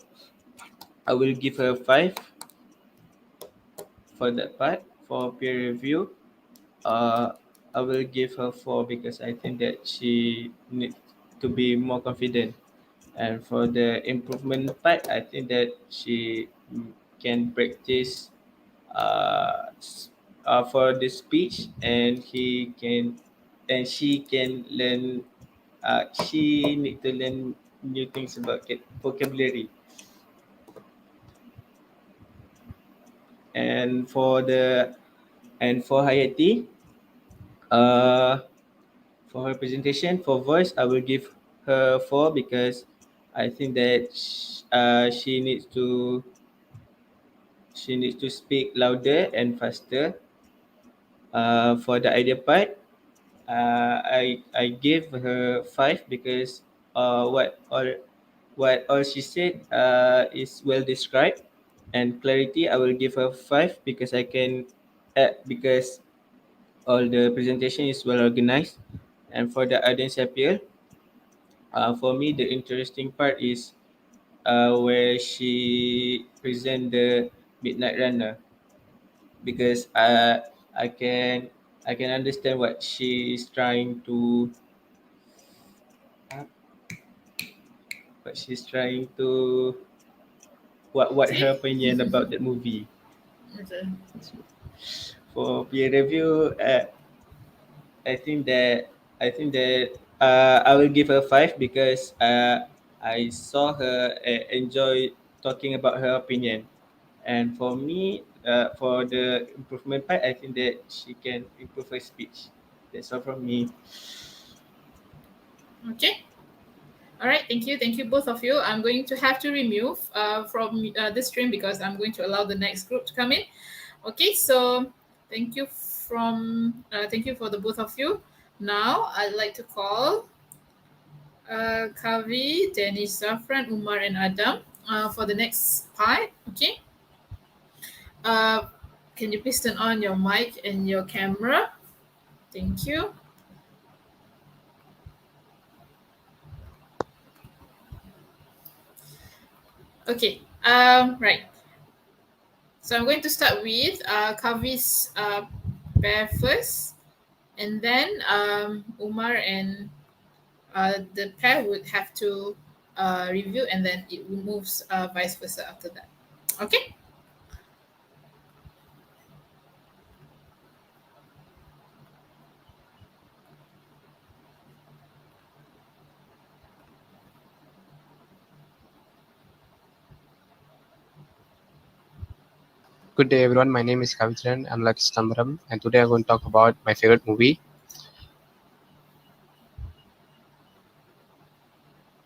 I will give her 5 for that part. For peer review, uh, I will give her 4 because I think that she needs to be more confident. And for the improvement part, I think that she can practice for the speech, and she can learn. She need to learn new things about vocabulary. And for Hayati, uh, for her presentation for voice, I will give her 4 because I think that she needs to speak louder and faster. For the idea part, I gave her 5 because what all she said is well described. And clarity, I will give her 5 because because all the presentation is well organized. And for the audience appeal, for me the interesting part is where she present the Midnight Runner because I can I can understand what she is trying to uh, what her See? opinion about that movie. Okay. For peer review, I think that I will give her 5 because I saw her enjoy talking about her opinion. And for me, for the improvement part, I think that she can improve her speech. That's all from me. Okay. All right, thank you both of you. I'm going to have to remove from this stream because I'm going to allow the next group to come in. Okay, so thank you for the both of you. Now I'd like to call Kavi, Dennis, Zafran, Umar, and Adam for the next part. Okay, uh, can you please turn on your mic and your camera? Thank you. Okay, right. So I'm going to start with Kavi's pair first, and then Umar and the pair would have to review, and then it moves vice versa after that. Okay. Good day, everyone. My name is Kavitran Anlakistambaram, and today I'm going to talk about my favorite movie.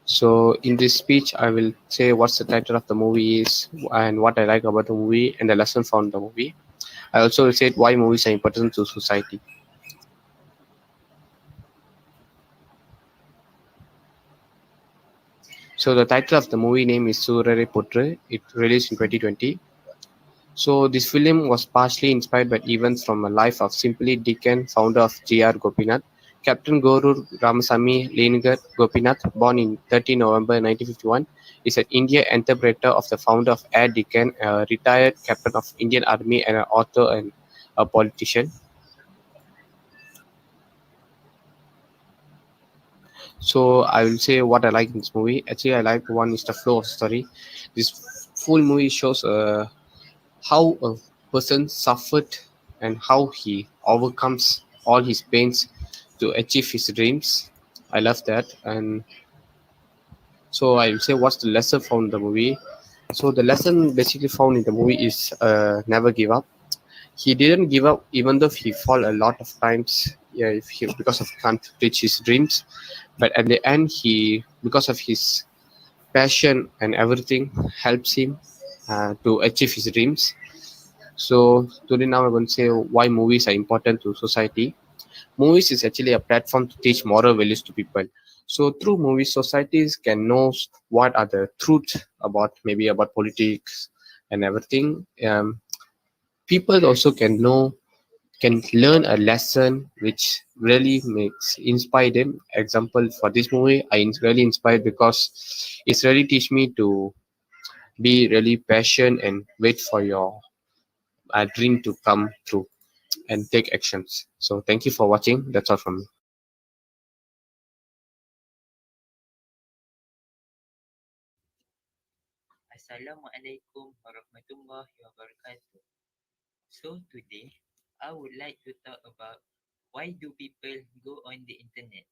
So, in this speech, I will say what's the title of the movie is and what I like about the movie and the lesson from the movie. I also will say why movies are important to society. So, the title of the movie name is Surare Putru. It released in 2020. So this film was partially inspired by events from a life of Simply Deacon, founder of G.R. Gopinath. Captain Gorur Ramasamy Leningar Gopinath, born in 30 November 1951, is an Indian interpreter of the founder of Air Deccan, a retired captain of Indian Army and an author and a politician. So I will say what I like in this movie. Actually, I like one is the flow of story. This full movie shows how a person suffered and how he overcomes all his pains to achieve his dreams. I love that. And so I will say what's the lesson found in the movie. So the lesson basically found in the movie is never give up. He didn't give up even though he fall a lot of times, yeah, if he because of can't reach his dreams. But at the end, he because of his passion and everything helps him to achieve his dreams. So today now I'm going to say why movies are important to society. Movies is actually a platform to teach moral values to people. So through movies, societies can know what are the truth about maybe about politics and everything. People also can learn a lesson which really makes inspire them. Example for this movie, really inspired because it's really teach me to be really patient and wait for your dream to come true and take actions. So thank you for watching. That's all from me. Assalamualaikum warahmatullahi wabarakatuh. So today, I would like to talk about why do people go on the internet.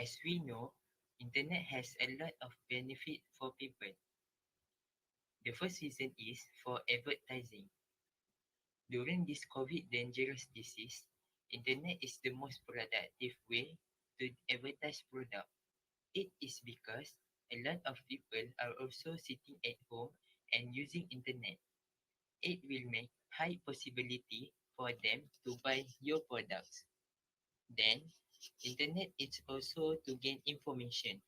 As we know, internet has a lot of benefit for people. The first reason is for advertising. During this COVID dangerous disease, internet is the most productive way to advertise product. It is because a lot of people are also sitting at home and using internet. It will make high possibility for them to buy your products. Then, internet is also to gain information.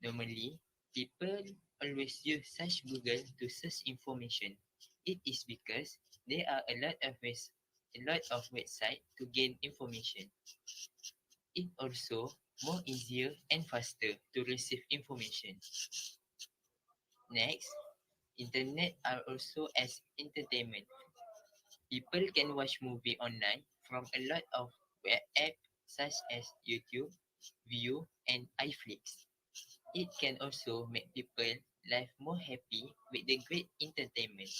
Normally, people always use search Google to search information. It is because there are a lot of websites to gain information. It also more easier and faster to receive information. Next, internet are also as entertainment. People can watch movie online from a lot of web apps such as YouTube, View, and iFlix. It can also make people life more happy with the great entertainment.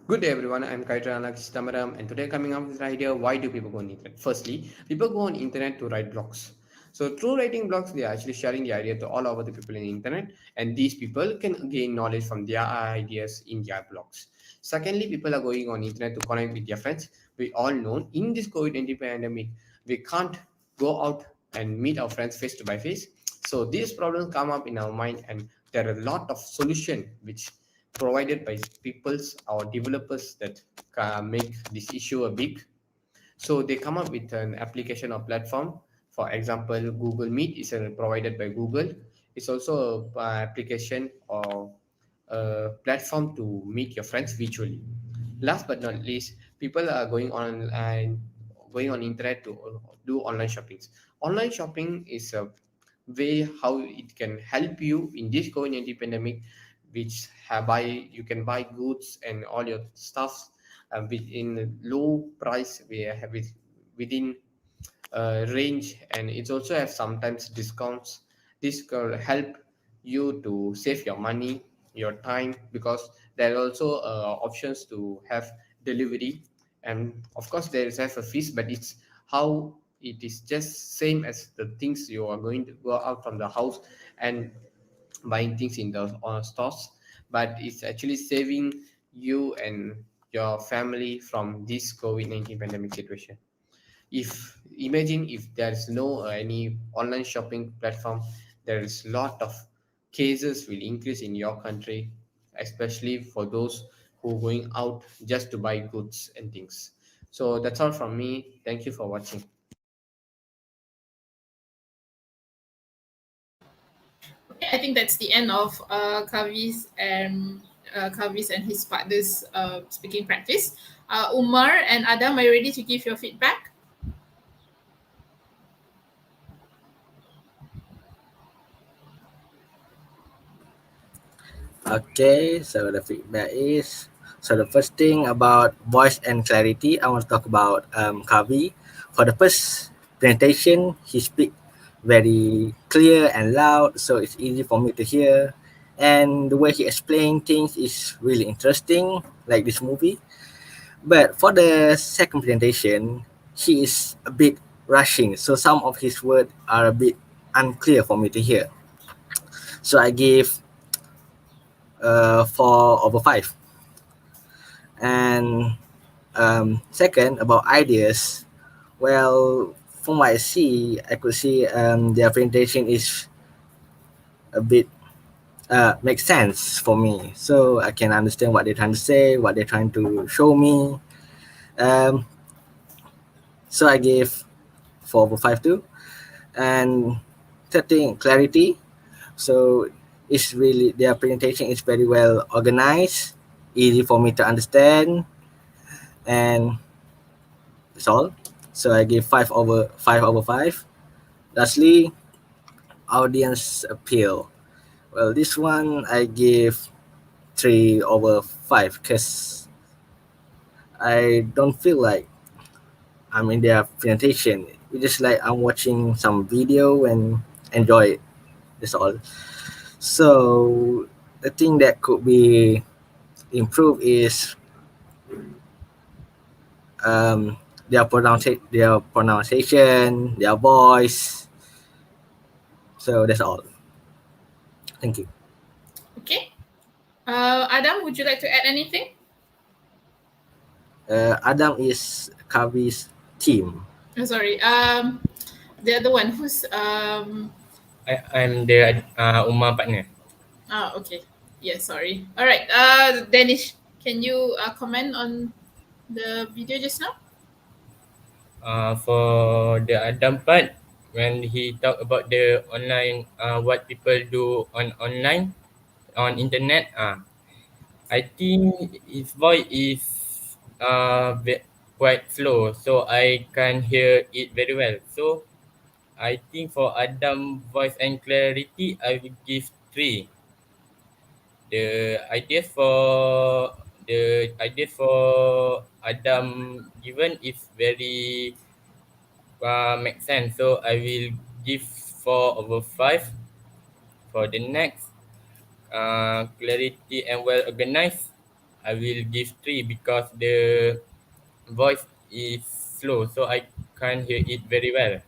Good day everyone, I'm Kaitra Anakistamaram and today coming up with an idea why do people go on the internet. Firstly, people go on internet to write blogs. So through writing blogs, they are actually sharing the idea to all over the people in the internet and these people can gain knowledge from their ideas in their blogs. Secondly, people are going on internet to connect with their friends. We all know in this COVID-19 pandemic, we can't go out and meet our friends face to face. So these problems come up in our mind, and there are a lot of solution which provided by peoples or developers that make this issue a big. So they come up with an application or platform. For example, Google Meet is provided by Google. It's also a application or a platform to meet your friends virtually. Last but not least, people are going on internet to do online shoppings. Online shopping is a way how it can help you in this COVID-19 pandemic, which you can buy goods and all your stuffs within low price. We have it within range, and it also have sometimes discounts. This can help you to save your money, your time, because there are also options to have delivery, and of course there is have a fees, but it's how it is just same as the things you are going to go out from the house and buying things in the stores, but it's actually saving you and your family from this COVID-19 pandemic situation. If imagine if there's no any online shopping platform, there is lot of cases will increase in your country, especially for those who going out just to buy goods and things. So that's all from me. Thank you for watching. Okay, I think that's the end of Kavis and his partner's speaking practice. Umar and Adam, are you ready to give your feedback? Okay, so the feedback is, so the first thing about voice and clarity, I want to talk about Kavi. For the first presentation, he speak very clear and loud, so it's easy for me to hear. And the way he explain things is really interesting, like this movie. But for the second presentation, he is a bit rushing, so some of his words are a bit unclear for me to hear. So I give 4/5. And second, about ideas, well, from what I see, I could see their presentation is a bit makes sense for me. So I can understand what they're trying to say, what they're trying to show me. Um, so I gave 4/5 too. And third thing, clarity. So it's really their presentation is very well organized, easy for me to understand, and that's all. So I give 5/5. Lastly, audience appeal. Well, this one I give 3/5 because I don't feel like I'm in their presentation. It's just like I'm watching some video and enjoy it. That's all. So the thing that could be improved is their pronunciation, their voice. So that's all. Thank you. Okay. Adam, would you like to add anything? Adam is Kavi's team. Oh, sorry. The other one who's I'm the Umar partner. Okay. Yeah, sorry. All right. Danish, can you comment on the video just now? For the Adam part, when he talk about the online, what people do on online, on internet, I think his voice is quite slow, so I can hear it very well. So I think for Adam voice and clarity, I will give 3. The idea for Adam given is very make sense. So I will give 4/5. For the next clarity and well organized, I will give 3 because the voice is slow, so I can't hear it very well.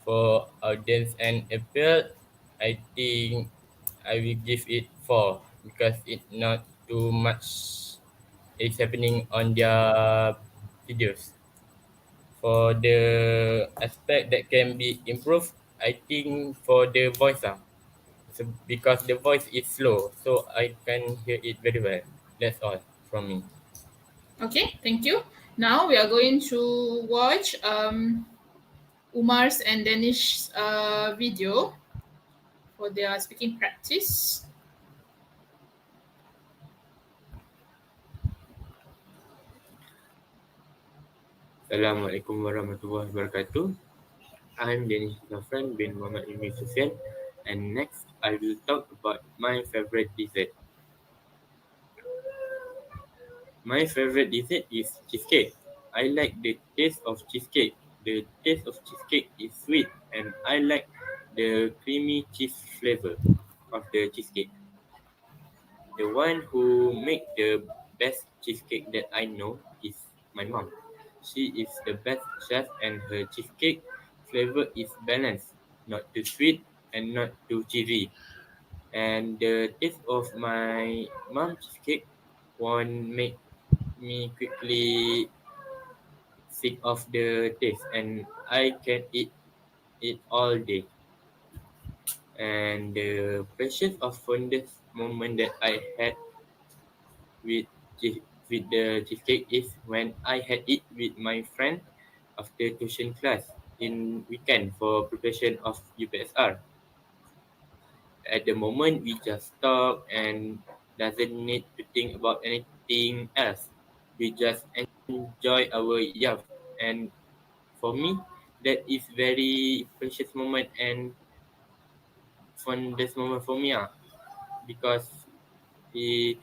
For audience and appeal, I think I will give it 4 because it not too much is happening on their videos. For the aspect that can be improved, I think for the voice so because the voice is slow, so I can hear it very well. That's all from me. Okay, thank you. Now we are going to watch Umar's and Danish's video for their speaking practice. Assalamualaikum warahmatullahi wabarakatuh. I'm Denis Zafran bin Muhammad Ilmi Sufyan, and next I will talk about my favorite dessert. My favorite dessert is cheesecake. I like the taste of cheesecake. The taste of cheesecake is sweet, and I like the creamy cheese flavor of the cheesecake. The one who make the best cheesecake that I know is my mom. She is the best chef, and her cheesecake flavor is balanced, not too sweet and not too cheesy. And the taste of my mom cheesecake won't make me quickly sick of the taste, and I can eat it all day. And the precious of fondest moment that I had with with the cheesecake is when I had it with my friend after tuition class in weekend for preparation of UPSR. At the moment, we just talk and doesn't need to think about anything else. We just enjoy our yacht. And for me, that is very precious moment and fondest moment for me, because we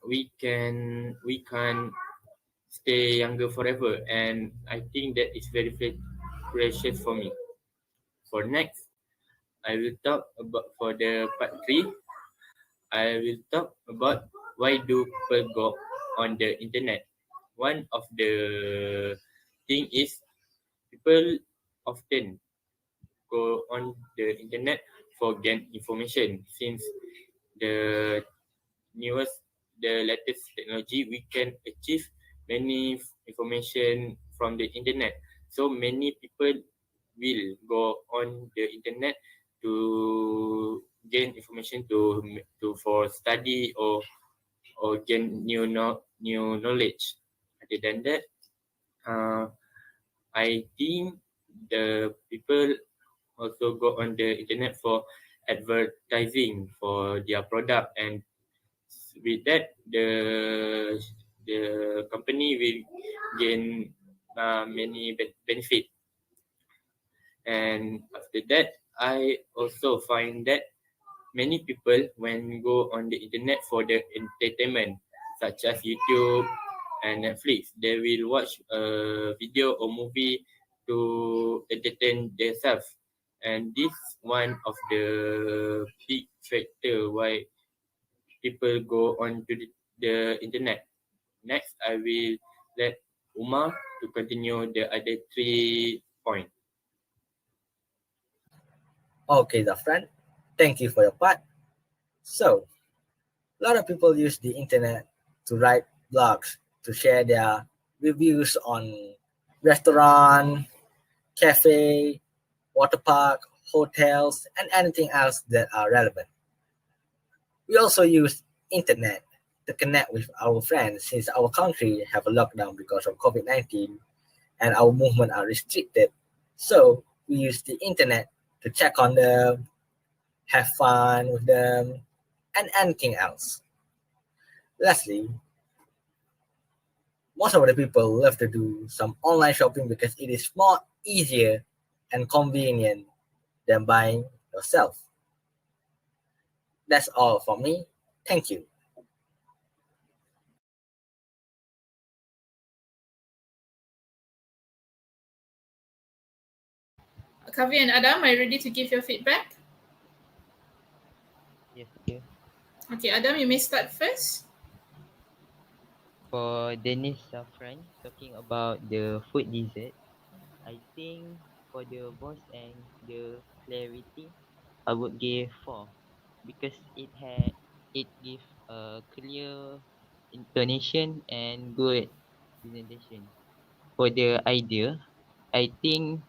we can stay younger forever, and I think that is very precious for me. For next, I will talk about for the part 3. I will talk about why do people go on the internet. One of the thing is people often go on the internet for gain information. Since the newest, the latest technology, we can achieve many information from the internet. So many people will go on the internet to gain information to for study or gain new knowledge. Other than that, uh, I think the people also go on the internet for advertising for their product, and with that the company will gain many benefit. And after that, I also find that many people when go on the internet for the entertainment, such as YouTube and Netflix, they will watch a video or movie to entertain themselves. And this one of the big factor why people go on to the internet. Next, I will let Umar to continue the other 3 points. Okay, the friend. Thank you for your part. So, a lot of people use the internet to write blogs to share their reviews on restaurant, cafe, water park, hotels, and anything else that are relevant. We also use internet to connect with our friends since our country have a lockdown because of COVID-19 and our movement are restricted. So we use the internet to check on them, have fun with them, and anything else. Lastly, most of the people love to do some online shopping because it is more easier and convenient than buying yourself. That's all for me. Thank you. Kavi and Adam, are you ready to give your feedback? Yes, dear. Okay, Adam, you may start first. For Dennis Safran talking about the food dessert, I think for the voice and the clarity, I would give 4 because it give a clear intonation, and good presentation. For the idea, I think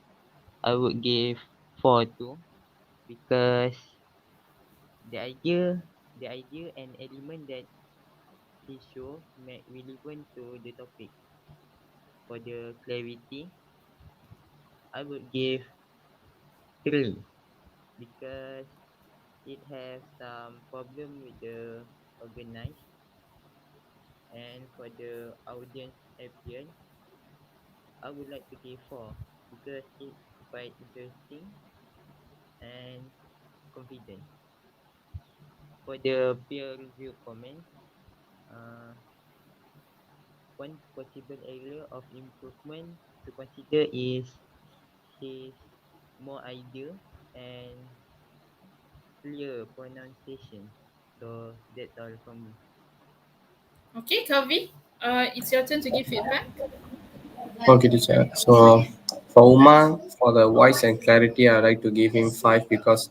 I would give 4 too because the idea the idea and element that he show make relevant to the topic. For the clarity, I would give 3 because it has some problem with the organized. And for the audience appeal, I would like to give 4 because it's quite interesting and confident. For the peer review comments, uh, one possible area of improvement to consider is his more idea and clear pronunciation. So that's all from me. Okay, Kavi, it's your turn to give feedback. Okay, teacher. So for Uma, for the voice and clarity, I like to give him 5 because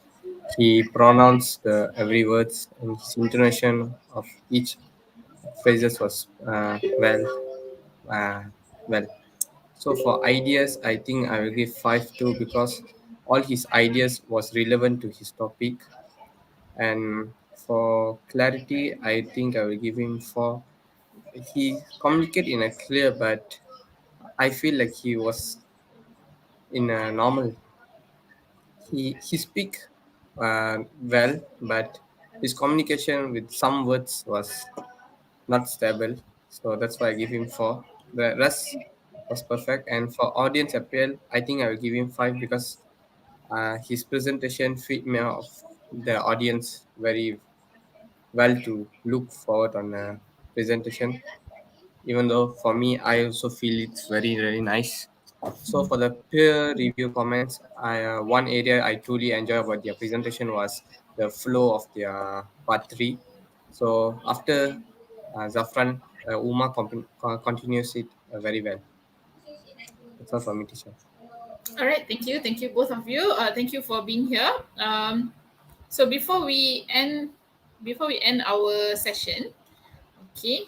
he pronounced the every words and his intonation of each phrases was uh, well. So for ideas, I think I will give 5 too because all his ideas was relevant to his topic. And for clarity, I think I will give him 4. He communicate in a clear, but I feel like he was in a normal. He speak well, but his communication with some words was not stable. So that's why I give him 4. The rest was perfect. And for audience appeal, I think I will give him 5 because his presentation fit me of the audience very well to look forward on a presentation. Even though for me, I also feel it's very very nice. So for the peer review comments, one area I truly enjoy about their presentation was the flow of their part 3. So after Zafran, continues it very well. That's all from me, teacher. All right, thank you both of you. Thank you for being here. So before we end our session, okay,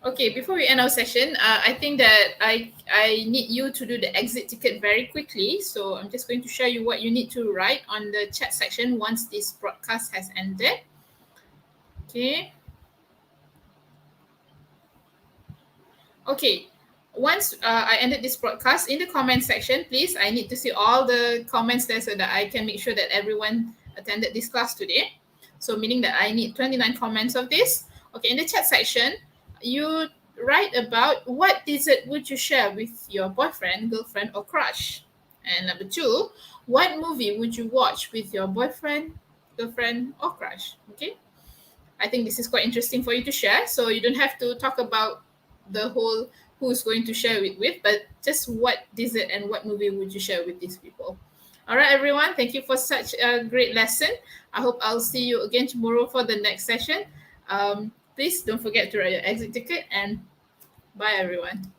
okay, before we end our session, I think that I need you to do the exit ticket very quickly. So I'm just going to show you what you need to write on the chat section once this broadcast has ended. Okay. Okay. Once I ended this broadcast, in the comment section, please, I need to see all the comments there so that I can make sure that everyone attended this class today. So, meaning that I need 29 comments of this. Okay, in the chat section, you write about what dessert would you share with your boyfriend, girlfriend, or crush. And number 2, what movie would you watch with your boyfriend, girlfriend, or crush? Okay. I think this is quite interesting for you to share. So you don't have to talk about the whole who's going to share it with, but just what dessert and what movie would you share with these people. All right, everyone. Thank you for such a great lesson. I hope I'll see you again tomorrow for the next session. Please don't forget to write your exit ticket and bye, everyone.